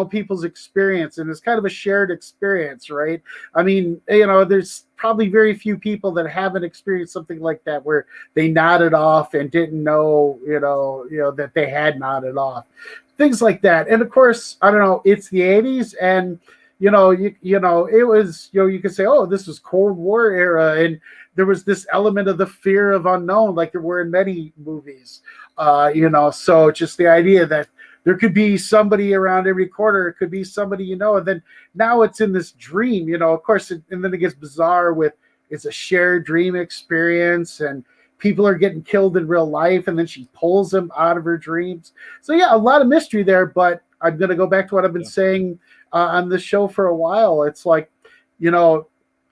people's experience, and it's kind of a shared experience, right? I mean, there's probably very few people that haven't experienced something like that where they nodded off and didn't know, that they had nodded off. Things like that. And of course, I don't know, it's the 80s, and it was, you could say, oh, this was Cold War era, and there was this element of the fear of unknown, like there were in many movies. So just the idea that there could be somebody around every corner, it could be somebody, and then now it's in this dream, of course, and then it gets bizarre with it's a shared dream experience, and people are getting killed in real life, and then she pulls them out of her dreams. So yeah, a lot of mystery there, but I'm going to go back to what I've been saying on the show for a while. It's like,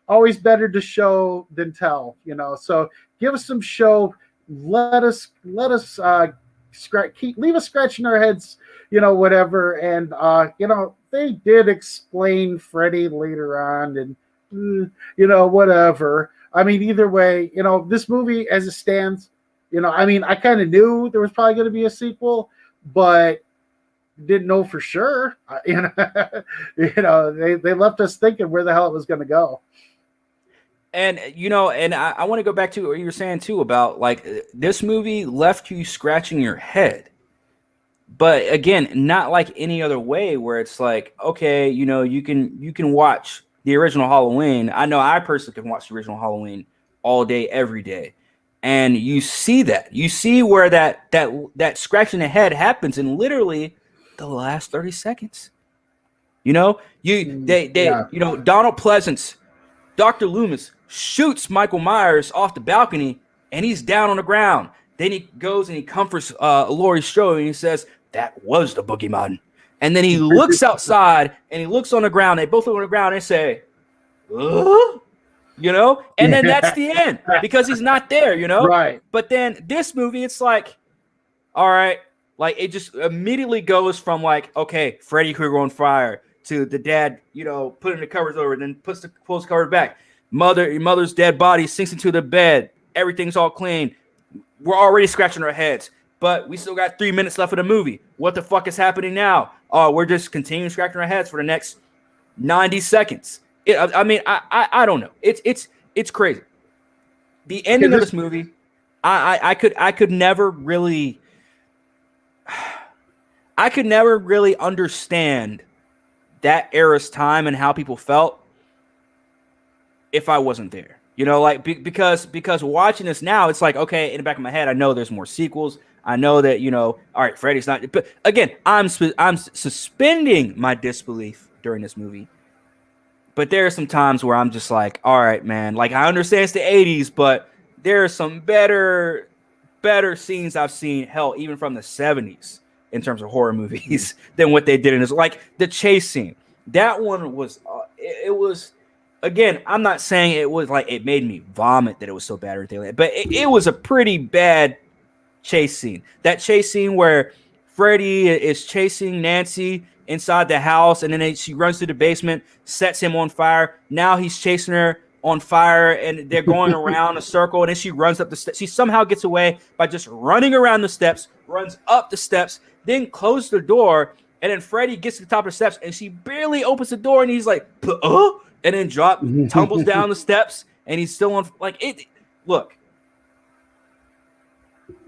always better to show than tell, so give us some show. Let us leave us scratching our heads, whatever. And, they did explain Freddy later on, and, whatever. I mean, either way, this movie as it stands, I mean, I kind of knew there was probably going to be a sequel, but didn't know for sure. They left us thinking where the hell it was going to go. And and I want to go back to what you were saying too about like this movie left you scratching your head, but again, not like any other way where it's like, okay, you can watch the original Halloween. I know I personally can watch the original Halloween all day, every day. And you see where that scratching the head happens in literally the last 30 seconds. Donald Pleasance, Dr. Loomis shoots Michael Myers off the balcony, and he's down on the ground. Then he goes and he comforts Laurie Strode, and he says, "That was the boogeyman." And then he looks outside, and he looks on the ground. They both look on the ground and say, and then that's the end because he's not there, Right. But then this movie, it's like, all right, like it just immediately goes from like, okay, Freddy Krueger on fire to the dad, putting the covers over, then pulls the cover back. Your mother's dead body sinks into the bed. Everything's all clean. We're already scratching our heads, but we still got 3 minutes left of the movie. What the fuck is happening now? Oh, we're just continuing scratching our heads for the next 90 seconds. I don't know. It's crazy. The ending of this movie, I could never really understand that era's time and how people felt if I wasn't there. Because watching this now, it's like, okay, in the back of my head, I know there's more sequels. I know that, all right, Freddy's not. But again, I'm suspending my disbelief during this movie But there are some times where I'm just like, all right, man. Like I understand it's the 80s, but there are some better scenes I've seen, hell, even from the 70s in terms of horror movies than what they did in this. Like the chase scene. That one was it was again, I'm not saying it was like it made me vomit that it was so bad or anything like that, but it was a pretty bad chase scene. That chase scene where Freddy is chasing Nancy inside the house, and then she runs to the basement, sets him on fire. Now he's chasing her on fire, and they're going around a circle, and then she runs up the steps. She somehow gets away by just running around the steps, runs up the steps, then closes the door, and then Freddy gets to the top of the steps, and she barely opens the door, and he's like, and then tumbles down the steps, and he's still on, like, it. Look,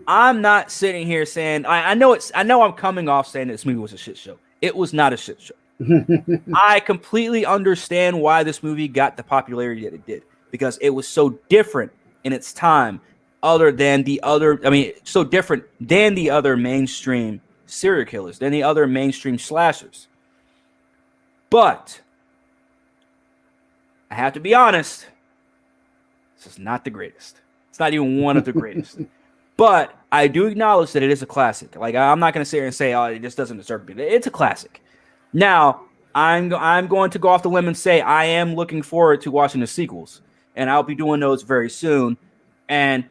I'm not sitting here saying I know I'm coming off saying this movie was a shit show. It was not a shit show. I completely understand why this movie got the popularity that it did, because it was so different in its time, so different than the other mainstream serial killers, than the other mainstream slashers. But I have to be honest, this is not the greatest. It's not even one of the greatest. But I do acknowledge that it is a classic. Like, I'm not going to sit here and say, oh, it just doesn't deserve to be. It's a classic. Now, I'm going to go off the limb and say I am looking forward to watching the sequels, and I'll be doing those very soon. And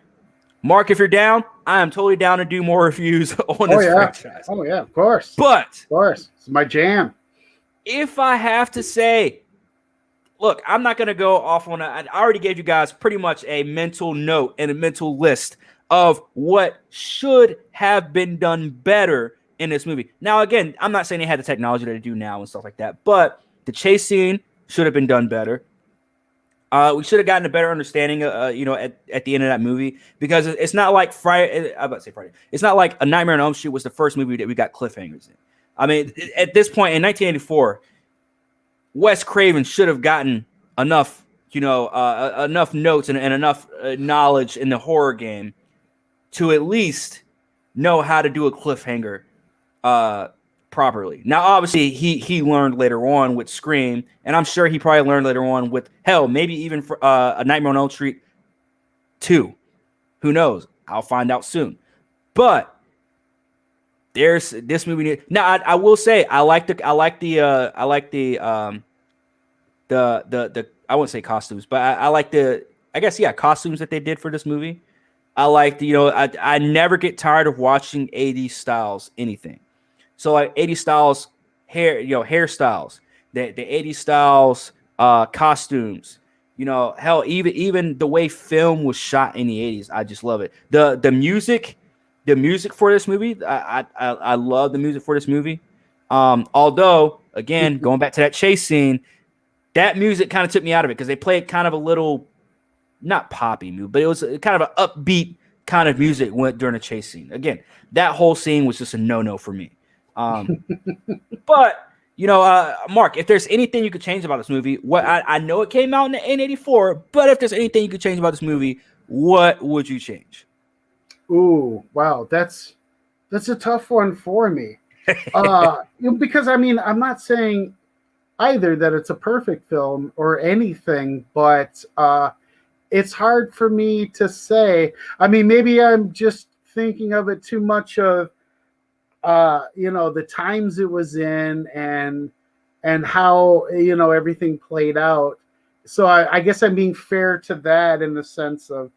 Mark, if you're down, I am totally down to do more reviews on this franchise. Oh yeah, of course. But it's my jam. If I have to say, look, I'm not going to go off on I already gave you guys pretty much a mental note and a mental list of what should have been done better in this movie. Now, again, I'm not saying they had the technology that they do now and stuff like that, but the chase scene should have been done better. We should have gotten a better understanding, at the end of that movie, because it's not like Friday. I'm about to say Friday. It's not like A Nightmare on Elm Street was the first movie that we got cliffhangers in. I mean, at this point in 1984, Wes Craven should have gotten enough, enough notes and enough knowledge in the horror game to at least know how to do a cliffhanger properly. Now, obviously, he learned later on with Scream, and I'm sure he probably learned later on with, hell, maybe even for A Nightmare on Elm Street 2. Who knows? I'll find out soon. But there's this movie. Now, I will say I like the I wouldn't say costumes, but I like costumes that they did for this movie. I like I never get tired of watching 80s styles anything. So like 80s styles hairstyles, the 80s styles costumes, hell, even the way film was shot in the 80s, I just love it. The music for this movie, I love the music for this movie. Although, again, going back to that chase scene, that music kind of took me out of it because they played kind of a little, not poppy mood, but it was kind of an upbeat kind of music during the chase scene. Again, that whole scene was just a no-no for me. But Mark, if there's anything you could change about this movie, I know it came out in 84, but if there's anything you could change about this movie, what would you change? Ooh, wow, that's a tough one for me. Because I'm not saying either that it's a perfect film or anything, but it's hard for me to say. I mean, maybe I'm just thinking of it too much of the times it was in and how everything played out. So I guess I'm being fair to that in the sense of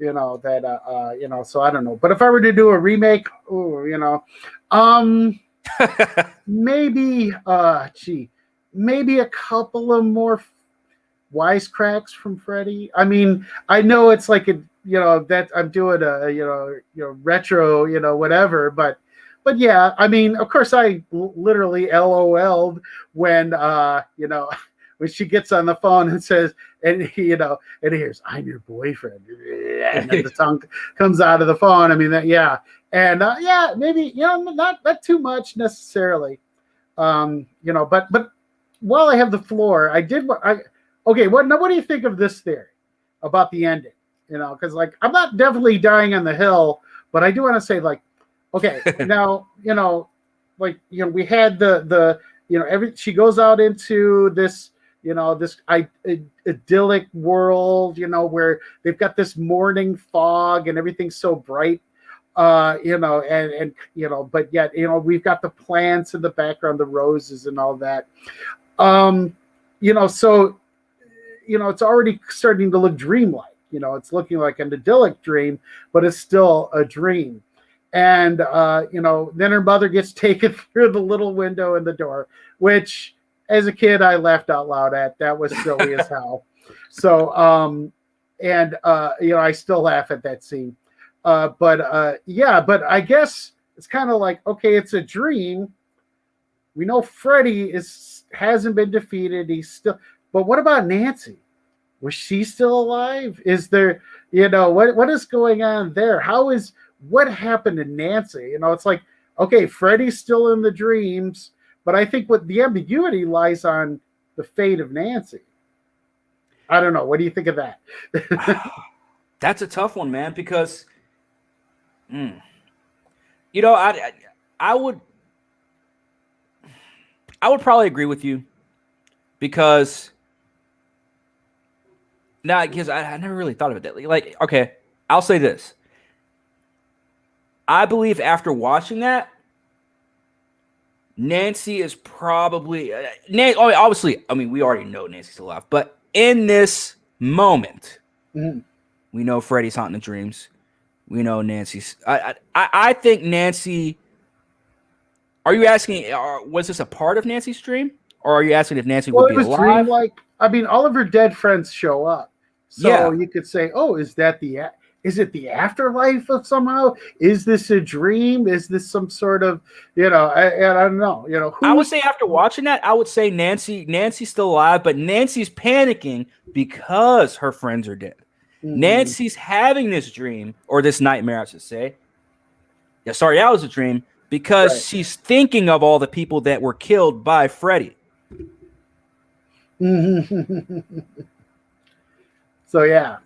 so I don't know. But if I were to do a remake, maybe maybe a couple of more wisecracks from Freddy. I mean, I know it's like that I'm doing a retro, whatever, but yeah, I mean, of course I literally LOL'd when when she gets on the phone and says, and hears, "I'm your boyfriend," and then the tongue comes out of the phone. I mean, maybe not too much necessarily, But while I have the floor, what do you think of this theory about the ending? Because I'm not definitely dying on the hill, but I do want to say okay, now we had she goes out into this this idyllic world, where they've got this morning fog and everything's so bright, and but yet, we've got the plants in the background, the roses and all that. So, it's already starting to look dreamlike. It's looking like an idyllic dream, but it's still a dream. And, then her mother gets taken through the little window in the door, which as a kid, I laughed out loud at. That was silly as hell. So, I still laugh at that scene. But I guess it's kind of like, okay, it's a dream. We know Freddy hasn't been defeated. He's still, but what about Nancy? Was she still alive? Is there, what is going on there? What happened to Nancy? It's like, okay, Freddy's still in the dreams, but I think what the ambiguity lies on the fate of Nancy. I don't know. What do you think of that? That's a tough one, man, because, I would probably agree with you, because because I never really thought of it that way. Like, okay, I'll say this. I believe after watching that, Nancy is probably obviously, I mean, we already know Nancy's alive, but in this moment, we know Freddy's haunting the dreams. We know Nancy's. I think Nancy. Are you asking? Was this a part of Nancy's dream, or are you asking if Nancy would be alive? Dream-like. I mean, all of her dead friends show up, so you could say, "Oh, is it the afterlife of somehow? Is this a dream? Is this some sort of, I don't know. I would say after watching that, I would say Nancy's still alive, but Nancy's panicking because her friends are dead. Nancy's having this dream, or this nightmare, I should say. Yeah, sorry, that was a dream, because she's thinking of all the people that were killed by Freddy. So yeah,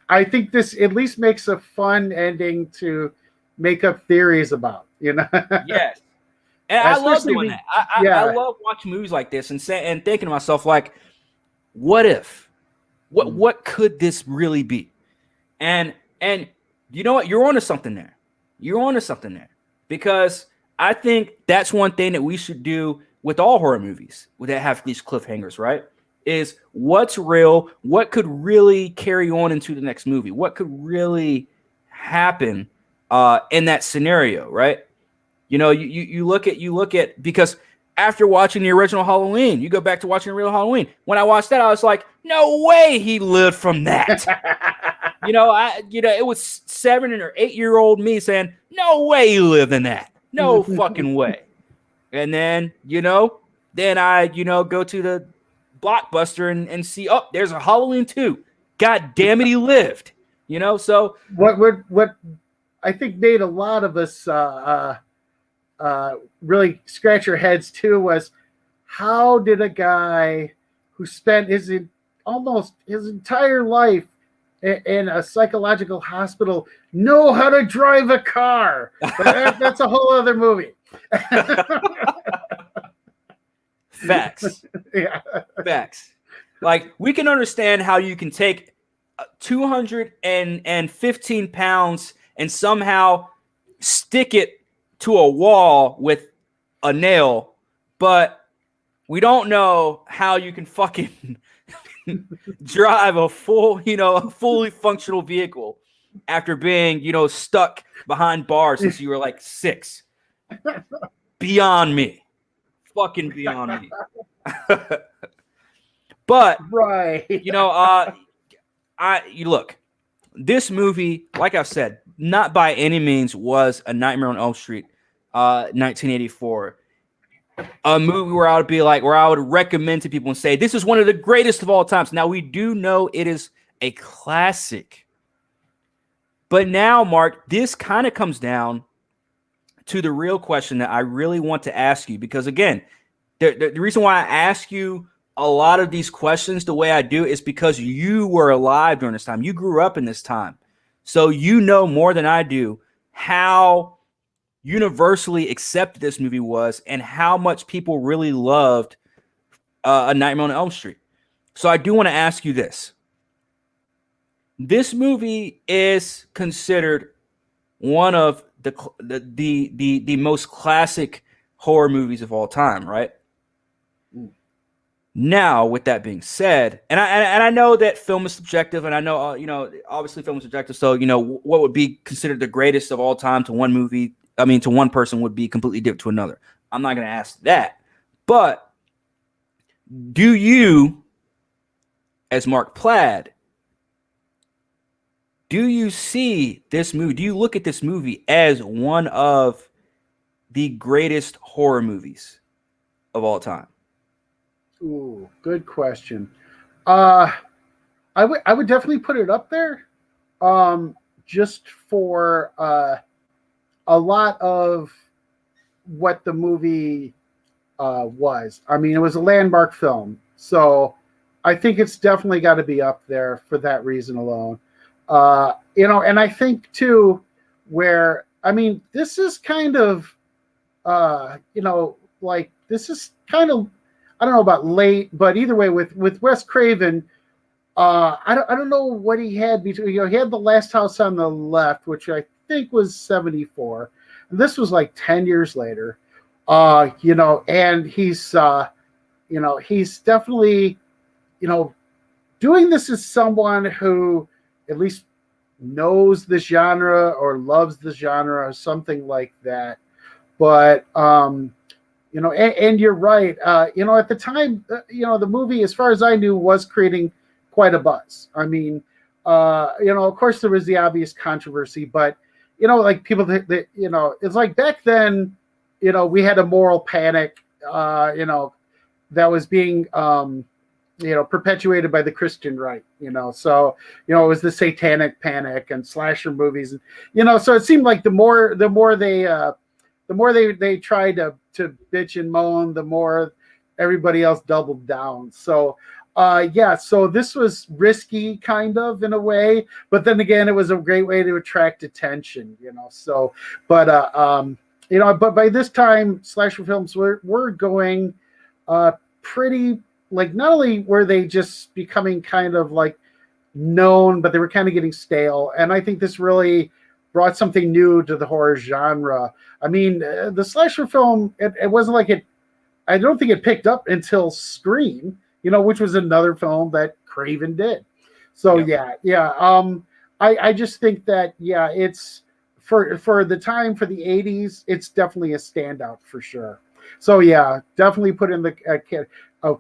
I think this at least makes a fun ending to make up theories about. Yes, and I love doing that. I love watching movies like this and thinking to myself, like, what if? What could this really be? And you know what? You're onto something there. Because I think that's one thing that we should do with all horror movies that have these cliffhangers, right? Is what's real, what could really carry on into the next movie, what could really happen in that scenario, right? You look at because after watching the original Halloween, you go back to watching the real Halloween. When I watched that, I was like, no way he lived from that. It was 7 or 8-year-old me saying, no way he lived in that. No fucking way. And then, then I, go to the Blockbuster and see, oh, there's a Halloween 2. God damn it, he lived. So what I think made a lot of us really scratch our heads too was, how did a guy who spent almost his entire life in a psychological hospital know how to drive a car? That's a whole other movie. Facts. Yeah. Facts. Like, we can understand how you can take 215 pounds and somehow stick it to a wall with a nail, but we don't know how you can fucking drive a fully functional vehicle after being, stuck behind bars since you were like 6. Beyond me. Fucking beyond me. But right. Look, this movie, like I've said, not by any means was a Nightmare on Elm Street 1984. A movie where I would recommend to people and say, this is one of the greatest of all times. Now, we do know it is a classic. But now, Mark, this kind of comes down to the real question that I really want to ask you, because again, the reason why I ask you a lot of these questions the way I do is because you were alive during this time. You grew up in this time. So you know more than I do how universally accepted this movie was and how much people really loved A Nightmare on Elm Street. So I do want to ask you this. This movie is considered one of the most classic horror movies of all time, right? Now, with that being said, and I know that film is subjective, and I know obviously film is subjective. So what would be considered the greatest of all time to one movie, to one person, would be completely different to another. I'm not going to ask that, but do you, as Mark Plaid, do you see this movie? Do you look at this movie as one of the greatest horror movies of all time? Ooh, good question. I would definitely put it up there. Just for a lot of what the movie was. I mean, it was a landmark film, so I think it's definitely got to be up there for that reason alone. And I think too, this is kind of, this is kind of, I don't know about late, but either way, with Wes Craven, I don't know what he had between. He had The Last House on the Left, which I think was 1974, and this was like 10 years later. And he's definitely, doing this as someone who at least knows the genre or loves the genre or something like that. But and you're right. At the time, the movie, as far as I knew, was creating quite a buzz. I mean, of course there was the obvious controversy, but like people that it's like back then, we had a moral panic, that was being perpetuated by the Christian right, so it was the satanic panic and slasher movies, and so it seemed like the more they tried to bitch and moan, the more everybody else doubled down. So so this was risky kind of in a way, but then again, it was a great way to attract attention, so but by this time slasher films were going pretty, like, not only were they just becoming kind of like known, but they were kind of getting stale. And I think this really brought something new to the horror genre. I mean, the slasher film, it wasn't like it, I don't think it picked up until Scream, which was another film that Craven did. So I just think that, it's for the time, for the 80s, it's definitely a standout for sure. So definitely put in the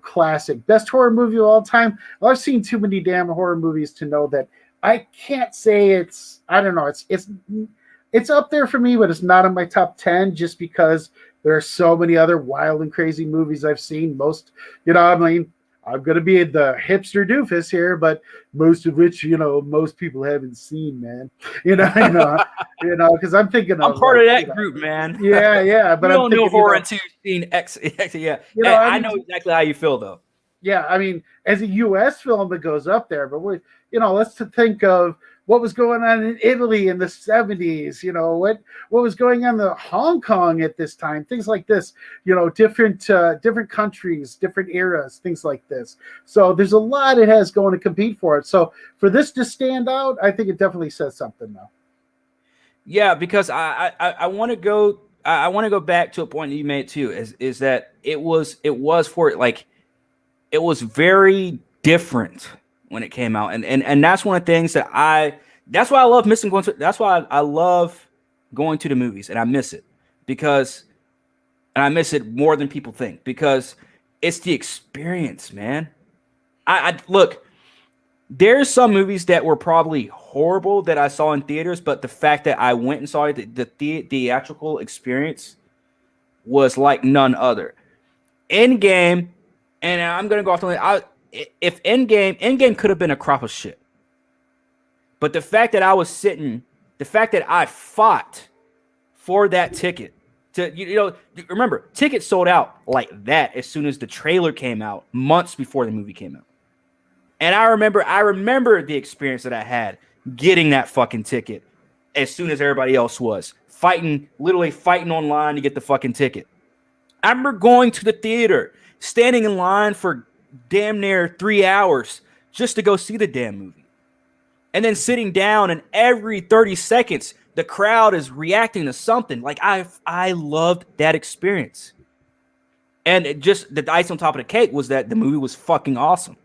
classic best horror movie of all time. Well, I've seen too many damn horror movies to know that I can't say it's, I don't know, it's up there for me, but it's not in my top 10 just because there are so many other wild and crazy movies I've seen. Most, I'm going to be the hipster doofus here, but most of which, most people haven't seen, man. Because I'm thinking I'm part of that group, man. Yeah. But I don't know horror until you've seen X. Yeah. I know exactly how you feel, though. Yeah, I mean, as a U.S. film, it goes up there, but let's think of what was going on in Italy in the 70s, what was going on in Hong Kong at this time, things like this, different countries, different eras, things like this. So there's a lot it has going to compete for it. So for this to stand out, I think it definitely says something, though. Yeah, because I want to go. I want to go back to a point that you made too. Is that it was very different when it came out, and that's one of the things that's why I love missing going to. That's why I love going to the movies, and I miss it and I miss it more than people think, because it's the experience, man. I look. There's some movies that were probably horrible that I saw in theaters, but the fact that I went and saw it, the theatrical experience was like none other. Endgame, and I'm gonna go off the if Endgame could have been a crop of shit, but the fact that I fought for that ticket to, remember, tickets sold out like that as soon as the trailer came out, months before the movie came out. And I remember the experience that I had getting that fucking ticket as soon as everybody else was literally fighting online to get the fucking ticket. I remember going to the theater, standing in line for damn near 3 hours just to go see the damn movie. And then sitting down, and every 30 seconds, the crowd is reacting to something. Like, I loved that experience. And just the ice on top of the cake was that the movie was fucking awesome.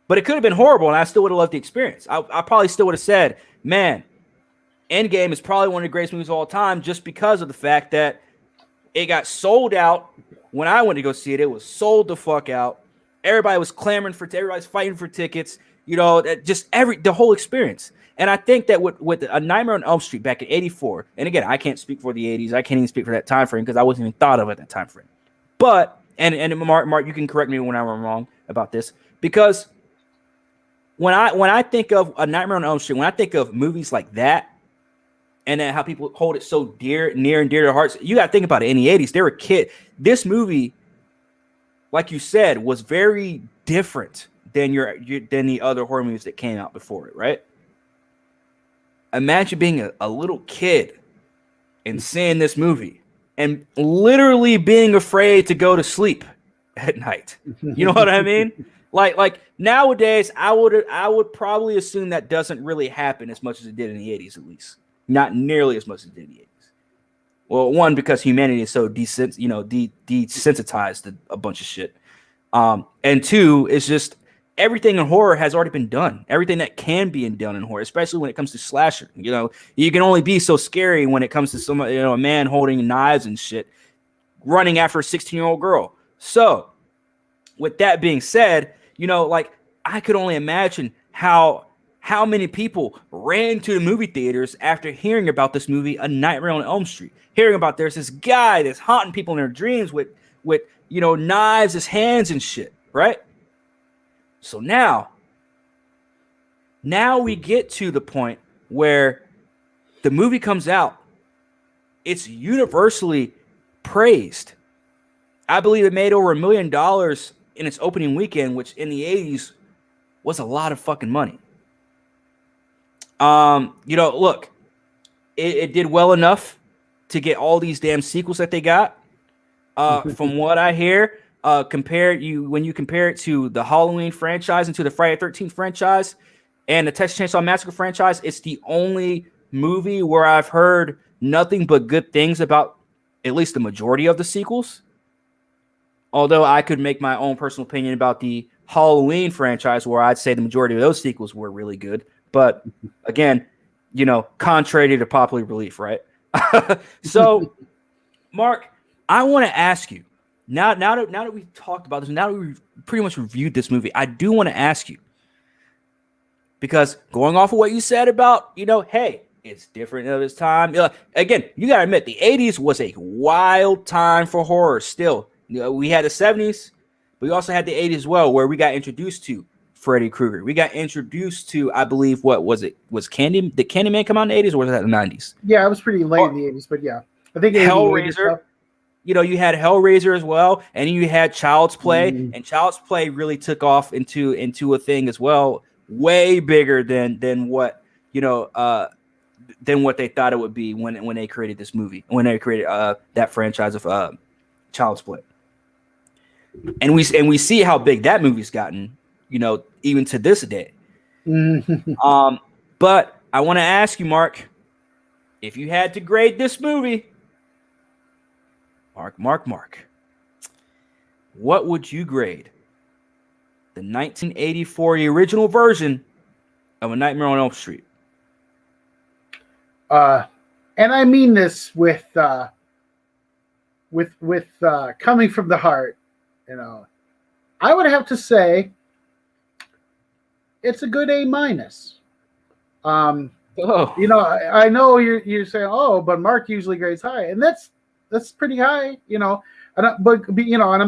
But it could have been horrible, and I still would have loved the experience. I probably still would have said, man, Endgame is probably one of the greatest movies of all time, just because of the fact that it got sold out. When I went to go see it, it was sold the fuck out. Everybody was clamoring for, everybody's fighting for tickets. You know, just the whole experience. And I think that with A Nightmare on Elm Street back in '84, and again, I can't speak for the '80s. I can't even speak for that time frame because I wasn't even thought of at that time frame. But and Mark, you can correct me when I'm wrong about this, because when I think of A Nightmare on Elm Street, when I think of movies like that, and then how people hold it so near and dear to their hearts, you got to think about it. In the '80s, they were kids. This movie, like you said, was very different than the other horror movies that came out before it, right? Imagine being a little kid and seeing this movie and literally being afraid to go to sleep at night. You know what I mean? Like nowadays, I would probably assume that doesn't really happen as much as it did in the '80s, at least. Not nearly as much as it did in the '80s. Well, one, because humanity is so desensitized to a bunch of shit. And two, it's just everything in horror has already been done. Everything that can be done in horror, especially when it comes to slasher. You know, you can only be so scary when it comes to a man holding knives and shit, running after a 16-year-old girl. So, with that being said, like, I could only imagine how many people ran to the movie theaters after hearing about this movie, A Nightmare on Elm Street. Hearing about there's this guy that's haunting people in their dreams with knives as hands and shit, right? So now we get to the point where the movie comes out. It's universally praised. I believe it made over $1 million in its opening weekend, which in the '80s was a lot of fucking money. Look, it did well enough to get all these damn sequels that they got. From what I hear, when you compare it to the Halloween franchise and to the Friday the 13th franchise and the Texas Chainsaw Massacre franchise, it's the only movie where I've heard nothing but good things about at least the majority of the sequels. Although I could make my own personal opinion about the Halloween franchise, where I'd say the majority of those sequels were really good. But again, contrary to popular belief, right? So, Mark, I want to ask you, now that we've talked about this, now that we've pretty much reviewed this movie, I do want to ask you, because going off of what you said about, hey, it's different of its time. Again, you got to admit, the '80s was a wild time for horror still. We had the '70s, but we also had the '80s as well, where we got introduced to Freddy Krueger. We got introduced to, I believe, what was it? Did Candyman come out in the '80s, or was that the '90s? Yeah, it was pretty late in the '80s, but yeah. I think Hellraiser. You had Hellraiser as well, and you had Child's Play, and Child's Play really took off into a thing as well, way bigger than what they thought it would be when they created this movie, when they created that franchise of Child's Play. And we see how big that movie's gotten, even to this day. But I want to ask you, Mark, if you had to grade this movie, Mark, what would you grade the 1984 original version of A Nightmare on Elm Street? And I mean this with coming from the heart, I would have to say it's a good A-. I know you're saying, oh, but Mark usually grades high, and that's pretty high, and I'm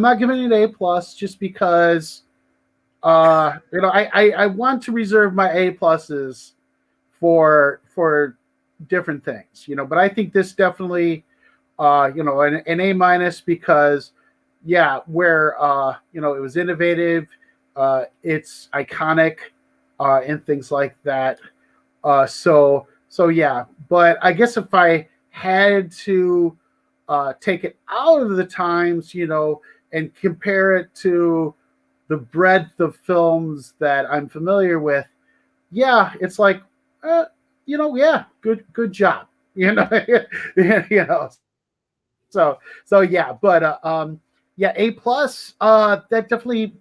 not giving it A+ just because I want to reserve my A+ for different things, but I think this definitely an A- because where it was innovative, it's iconic, and things like that. So yeah, but I guess if I had to take it out of the times, and compare it to the breadth of films that I'm familiar with, yeah, it's like, yeah, good job, you know. So yeah, but yeah, A plus, that definitely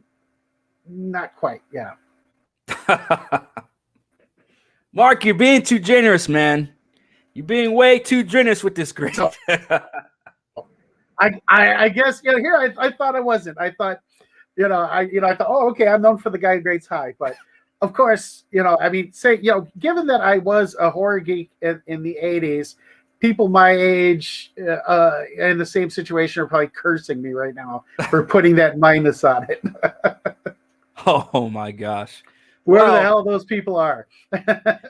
not quite, yeah. Mark, you're being too generous, man. You're being way too generous with this grade. So I guess here I thought I wasn't. I thought I thought, oh, okay, I'm known for the guy who grades high, but of course, I mean, given that I was a horror geek in the '80s, people my age in the same situation are probably cursing me right now for putting that minus on it. Oh my gosh. Whoever the hell those people are.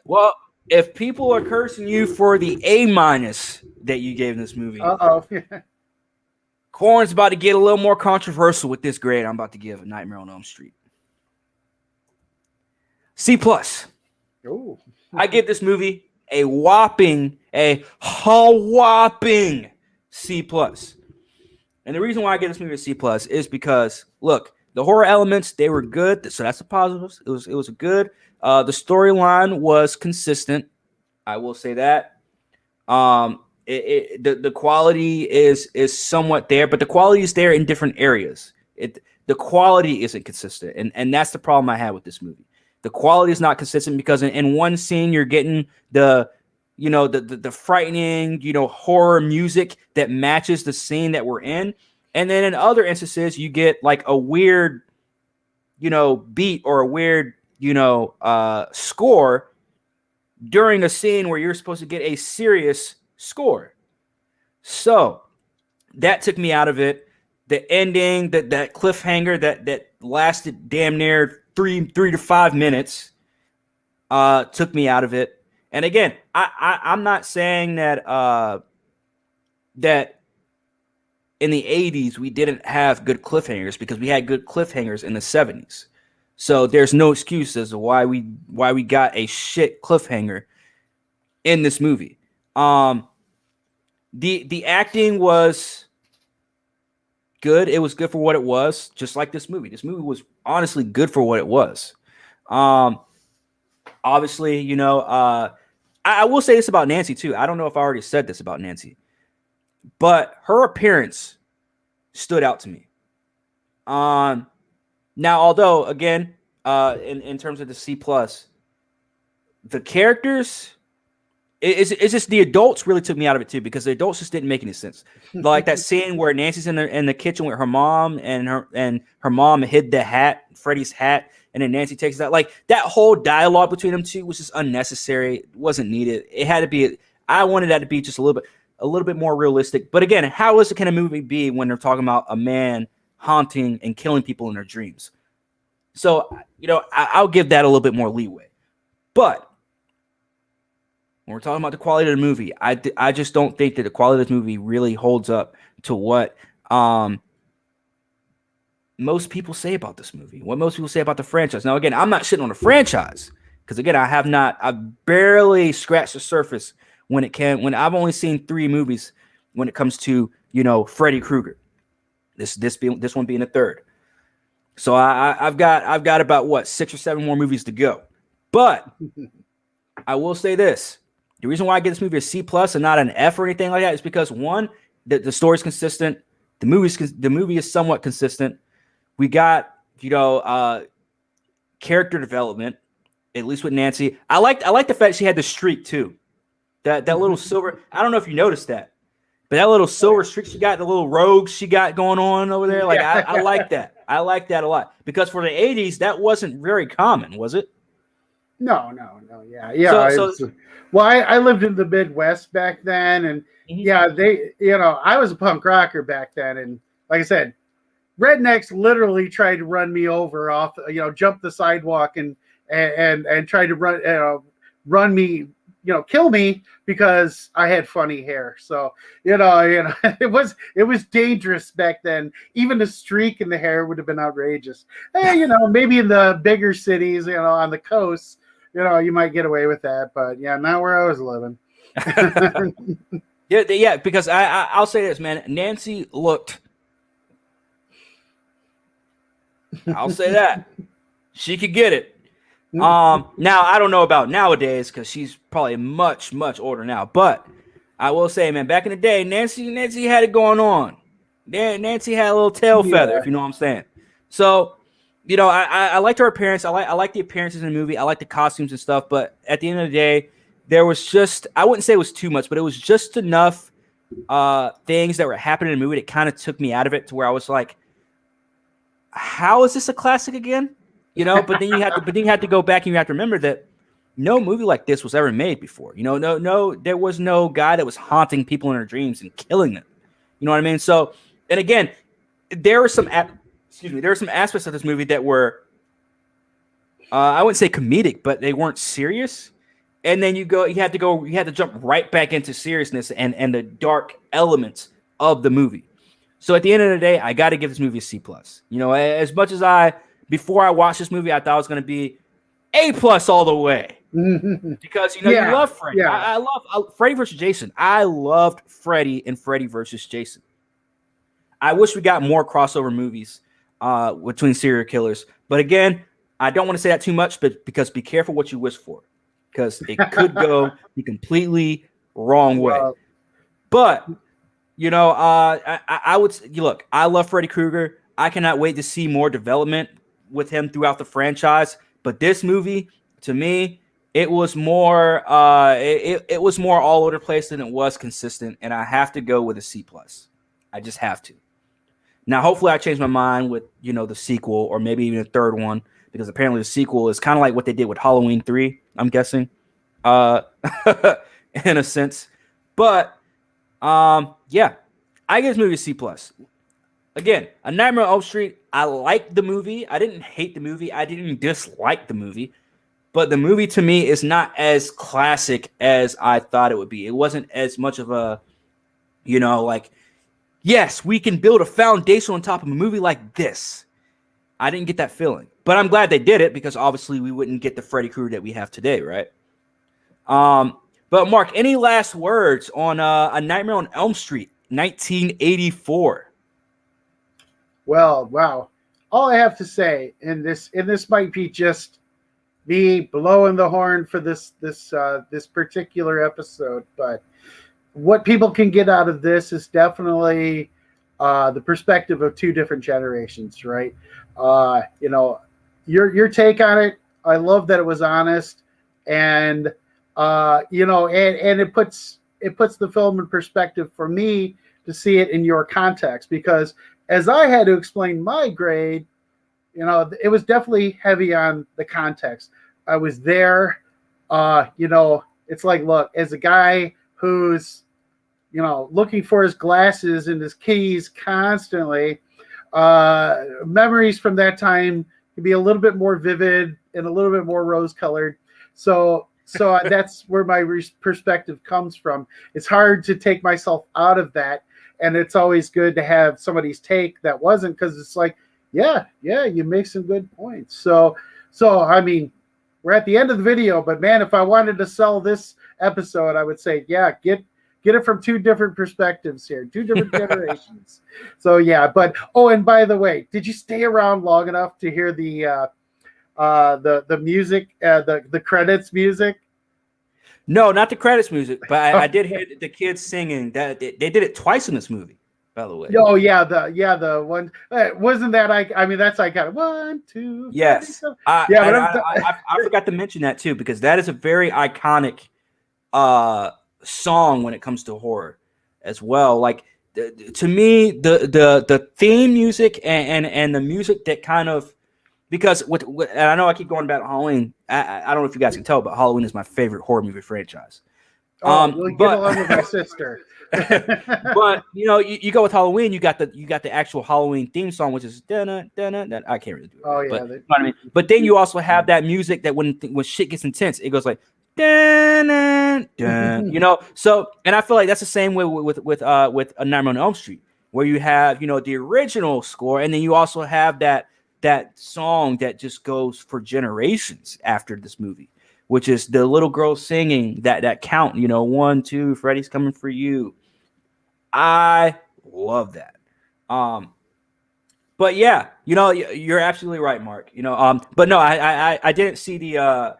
Well, if people are cursing you for the A minus that you gave this movie, Corn's about to get a little more controversial with this grade I'm about to give Nightmare on Elm Street. C plus. Ooh. I give this movie a whopping C plus. And the reason why I give this movie a C plus is because, look, the horror elements, they were good. So that's the positives. It was good. The storyline was consistent. I will say that. The quality is somewhat there, but the quality is there in different areas. The quality isn't consistent, and that's the problem I had with this movie. The quality is not consistent because in one scene you're getting the frightening horror music that matches the scene that we're in, and then in other instances you get like a weird beat or a weird score during a scene where you're supposed to get a serious score. So that took me out of it. The ending, that cliffhanger that lasted damn near 3 to 5 minutes, took me out of it. And again, I'm not saying that that in the 80s we didn't have good cliffhangers, because we had good cliffhangers in the 70s. So there's no excuse as to why we got a shit cliffhanger in this movie. The acting was good. It was good for what it was, just like this movie. This movie was honestly good for what it was. Obviously, I will say this about Nancy too. I don't know if I already said this about Nancy, but her appearance stood out to me. Now, although again, in terms of the C plus, the characters, it's just the adults really took me out of it too, because the adults just didn't make any sense. Like that scene where Nancy's in the kitchen with her mom, and her mom hid the hat, Freddy's hat, and then Nancy takes that. Like that whole dialogue between them two was just unnecessary. It wasn't needed. It had to be. I wanted that to be just a little bit more realistic. But again, how realistic can a movie be when they're talking about a man haunting and killing people in their dreams? So I'll give that a little bit more leeway. But when we're talking about the quality of the movie, I just don't think that the quality of this movie really holds up to what most people say about this movie, what most people say about the franchise. Now, again, I'm not shitting on the franchise, because again, I've barely scratched the surface when I've only seen 3 movies when it comes to Freddy Krueger. This one being the third. So I've got about 6 or 7 more movies to go. But I will say this. The reason why I give this movie a C plus and not an F or anything like that is because, one, the story's consistent. The movie is somewhat consistent. We got character development, at least with Nancy. I like the fact she had the streak too. That little silver. I don't know if you noticed that, but that little silver streak she got, the little rogues she got going on over there. Like I like that. I like that a lot, because for the 80s that wasn't very common, was it? No. Yeah. Well, I lived in the Midwest back then, and I was a punk rocker back then, and like I said, rednecks literally tried to run me over off, jump the sidewalk and tried to run me, kill me because I had funny hair. So it was dangerous back then. Even the streak in the hair would have been outrageous. Hey, maybe in the bigger cities, on the coast, you might get away with that, but not where I was living. yeah, because I'll say this, man. Nancy looked I'll say that. She could get it. Now I don't know about nowadays because she's probably much, much older now. But I will say, man, back in the day, Nancy had it going on. Nancy had a little tail feather, if you know what I'm saying. So, you know, I liked her appearance. I like the appearances in the movie. I like the costumes and stuff. But at the end of the day, there was just, I wouldn't say it was too much, but it was just enough things that were happening in the movie that kind of took me out of it to where I was like, how is this a classic again? You know, but then you have to go back and you have to remember that no movie like this was ever made before. You know, no, there was no guy that was haunting people in their dreams and killing them. You know what I mean? So, and again, there were some aspects of this movie that were, I wouldn't say comedic, but they weren't serious. And then you had to jump right back into seriousness and the dark elements of the movie. So at the end of the day, I got to give this movie a C+. You know, as much as before I watched this movie, I thought it was going to be A+ all the way. Because, you know, you love Freddy. Yeah. I love Freddy versus Jason. I loved Freddy and Freddy versus Jason. I wish we got more crossover movies between serial killers. But again, I don't want to say that too much, but because be careful what you wish for. Because it could go the completely wrong way. But, you know, I would look, I love Freddy Krueger. I cannot wait to see more development with him throughout the franchise. But this movie, to me, it was more it was more all over the place than it was consistent. And I have to go with a C+. I just have to. Now, hopefully I change my mind with, you know, the sequel or maybe even a third one, because apparently the sequel is kind of like what they did with Halloween 3, I'm guessing, in a sense. But, yeah, I give this movie a C+. Again, A Nightmare on Elm Street, I liked the movie. I didn't hate the movie. I didn't dislike the movie. But the movie, to me, is not as classic as I thought it would be. It wasn't as much of a, you know, like, yes, we can build a foundation on top of a movie like this. I didn't get that feeling. But I'm glad they did it, because obviously we wouldn't get the Freddy Krueger that we have today, right? But Mark, any last words on A Nightmare on Elm Street, 1984? Well, wow. All I have to say, and this might be just me blowing the horn for this particular episode, but what people can get out of this is definitely the perspective of two different generations, right? You know, your take on it, I love that it was honest, and you know, and it puts the film in perspective for me to see it in your context, because as I had to explain my grade, you know, it was definitely heavy on the context. I was there, you know, it's like, look, as a guy who's, you know, looking for his glasses and his keys constantly, memories from that time can be a little bit more vivid and a little bit more rose-colored. So that's where my perspective comes from. It's hard to take myself out of that, and it's always good to have somebody's take that wasn't, because it's like, yeah, you make some good points. So I mean, we're at the end of the video, but man, if I wanted to sell this episode, I would say, yeah, get it from two different perspectives here, two different generations. So yeah, but and by the way, did you stay around long enough to hear the music, the credits music? No, not the credits music, but I did hear the kids singing. That they did it twice in this movie, by the way. Oh yeah, the one wasn't that I mean, that's like 1, 2. Yes, I forgot to mention that too, because that is a very iconic song when it comes to horror as well. Like to me, the theme music and the music that kind of, because and I know I keep going back to Halloween. I don't know if you guys can tell, but Halloween is my favorite horror movie franchise. You'll get along with my sister. But you know, you go with Halloween, you got the actual Halloween theme song, which is dun, dun, dun, dun. I can't really do it. Oh yeah, but, you know what I mean? But then you also have that music that when shit gets intense, it goes like dun, dun, dun, you know. So, and I feel like that's the same way with A Nightmare on Elm Street, where you have, you know, the original score, and then you also have that song that just goes for generations after this movie, which is the little girl singing that count, you know, 1, 2, Freddy's coming for you. I love that. But yeah, you're absolutely right, Mark. But no, I didn't see the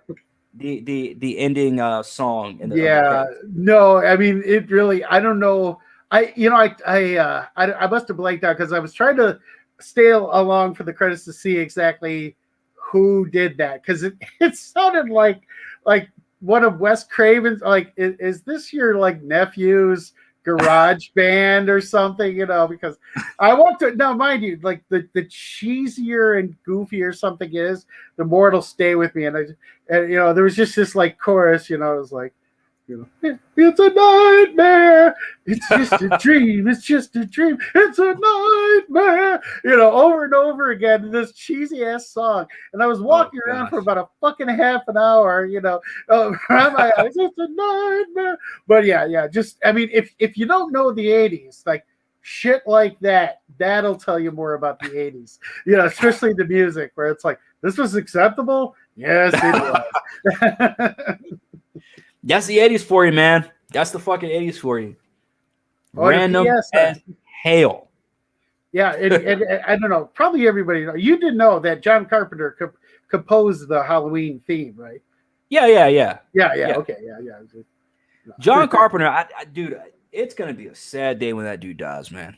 ending song in the of the Yeah, credits. no, I mean it really. I don't know. I must have blanked out because I was trying to stay along for the credits to see exactly who did that because it sounded like one of Wes Craven's. Like, is this your like nephew's garage band or something? Because I want to now, mind you, like the cheesier and goofier something is, the more it'll stay with me. And there was just this like chorus, it was like, it's a nightmare. It's just a dream. It's just a dream. It's a nightmare. Over and over again, this cheesy ass song. And I was walking around for about a fucking half an hour, around my eyes. It's a nightmare. But yeah. Just, I mean, if you don't know the 80s, like shit like that'll tell you more about the 80s, especially the music where it's like, this was acceptable. Yes, it was. That's the 80s for you, man. That's the fucking 80s for you. Random as hell. Yeah, and I don't know. Probably everybody knows. You didn't know that John Carpenter composed the Halloween theme, right? Yeah. Okay, yeah. John Carpenter, dude, it's gonna be a sad day when that dude dies, man.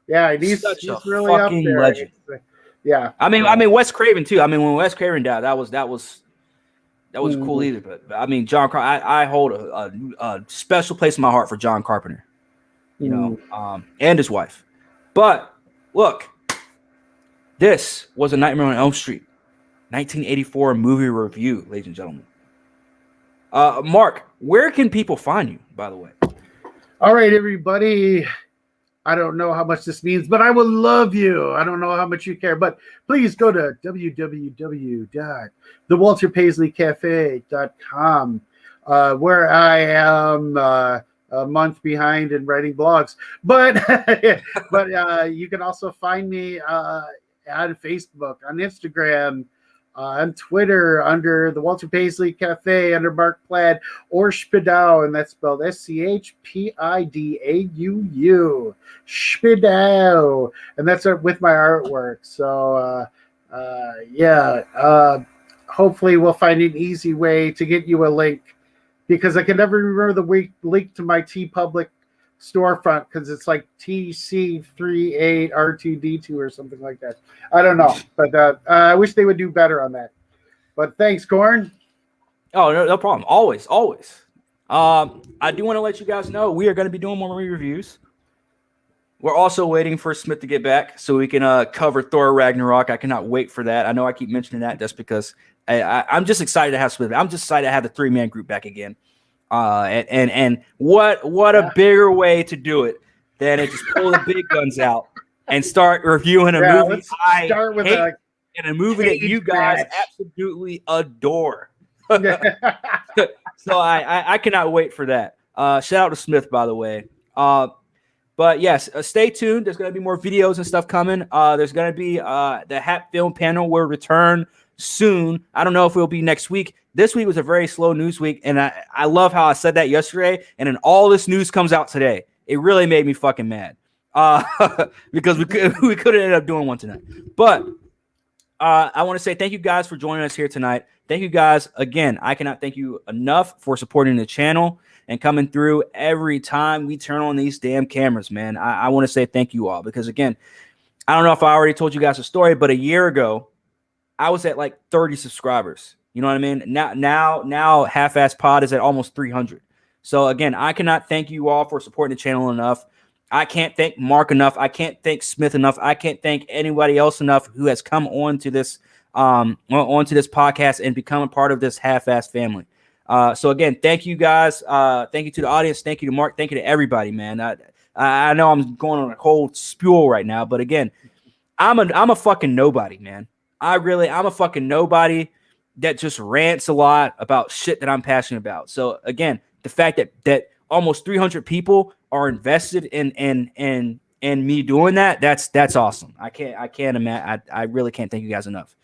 Yeah, he's really up there. Legend. Yeah. I mean, Wes Craven too. I mean, when Wes Craven died, that was cool either. But I mean, John Carpenter, I hold a special place in my heart for John Carpenter, and his wife. But look, this was a Nightmare on Elm Street, 1984 movie review, ladies and gentlemen. Mark, where can people find you, by the way? All right, everybody. I don't know how much this means, but I will love you. I don't know how much you care, but please go to www.thewalterpaisleycafe.com, where I am a month behind in writing blogs. But you can also find me on Facebook, on Instagram, on Twitter under the Walter Paisley Cafe, under Mark Plaid, or Spidau, and that's spelled SCHPIDAUU. Spidau, and that's with my artwork. So hopefully we'll find an easy way to get you a link, because I can never remember the link to my TeePublic storefront, because it's like TC38R2D2 or something like that. I don't know, but I wish they would do better on that. But thanks, Corn. Oh, no problem. Always. I do want to let you guys know we are going to be doing more reviews. We're also waiting for Smith to get back so we can cover Thor Ragnarok. I cannot wait for that. I know I keep mentioning that just because I'm just excited to have Smith. I'm just excited to have the 3-man group back again. And what a bigger way to do it than to just pull the big guns out and start reviewing a movie and a movie that you guys absolutely adore. So I cannot wait for that. Shout out to Smith, by the way. But yes, stay tuned. There's going to be more videos and stuff coming. There's going to be the Hat Film panel will return soon. I don't know if it'll be next week. This week was a very slow news week, and I love how I said that yesterday, and then all this news comes out today. It really made me fucking mad because we could have ended up doing one tonight. But I want to say thank you guys for joining us here tonight. Thank you guys again. I cannot thank you enough for supporting the channel and coming through every time we turn on these damn cameras, man. I want to say thank you all, because again, I don't know if I already told you guys a story, but a year ago, I was at like 30 subscribers. You know what I mean? Now Half-Ass Pod is at almost 300. So again, I cannot thank you all for supporting the channel enough. I can't thank Mark enough. I can't thank Smith enough. I can't thank anybody else enough who has come onto this podcast and become a part of this Half-Ass family. So again, thank you guys. Thank you to the audience. Thank you to Mark. Thank you to everybody, man. I know I'm going on a cold spew right now, but again, I'm a fucking nobody, man. I'm a fucking nobody that just rants a lot about shit that I'm passionate about. So again, the fact that almost 300 people are invested in me doing that, that's awesome. I can't imagine. I really can't thank you guys enough.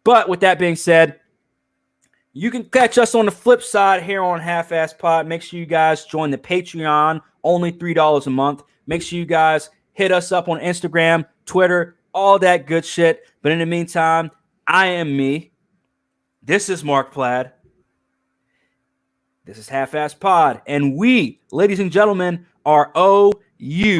But with that being said, you can catch us on the flip side here on Half-Ass Pod. Make sure you guys join the Patreon, only $3 a month. Make sure you guys hit us up on Instagram, Twitter, all that good shit. But in the meantime, I am me. This is Mark Plaid. This is Half-Ass Pod. And we, ladies and gentlemen, are OU.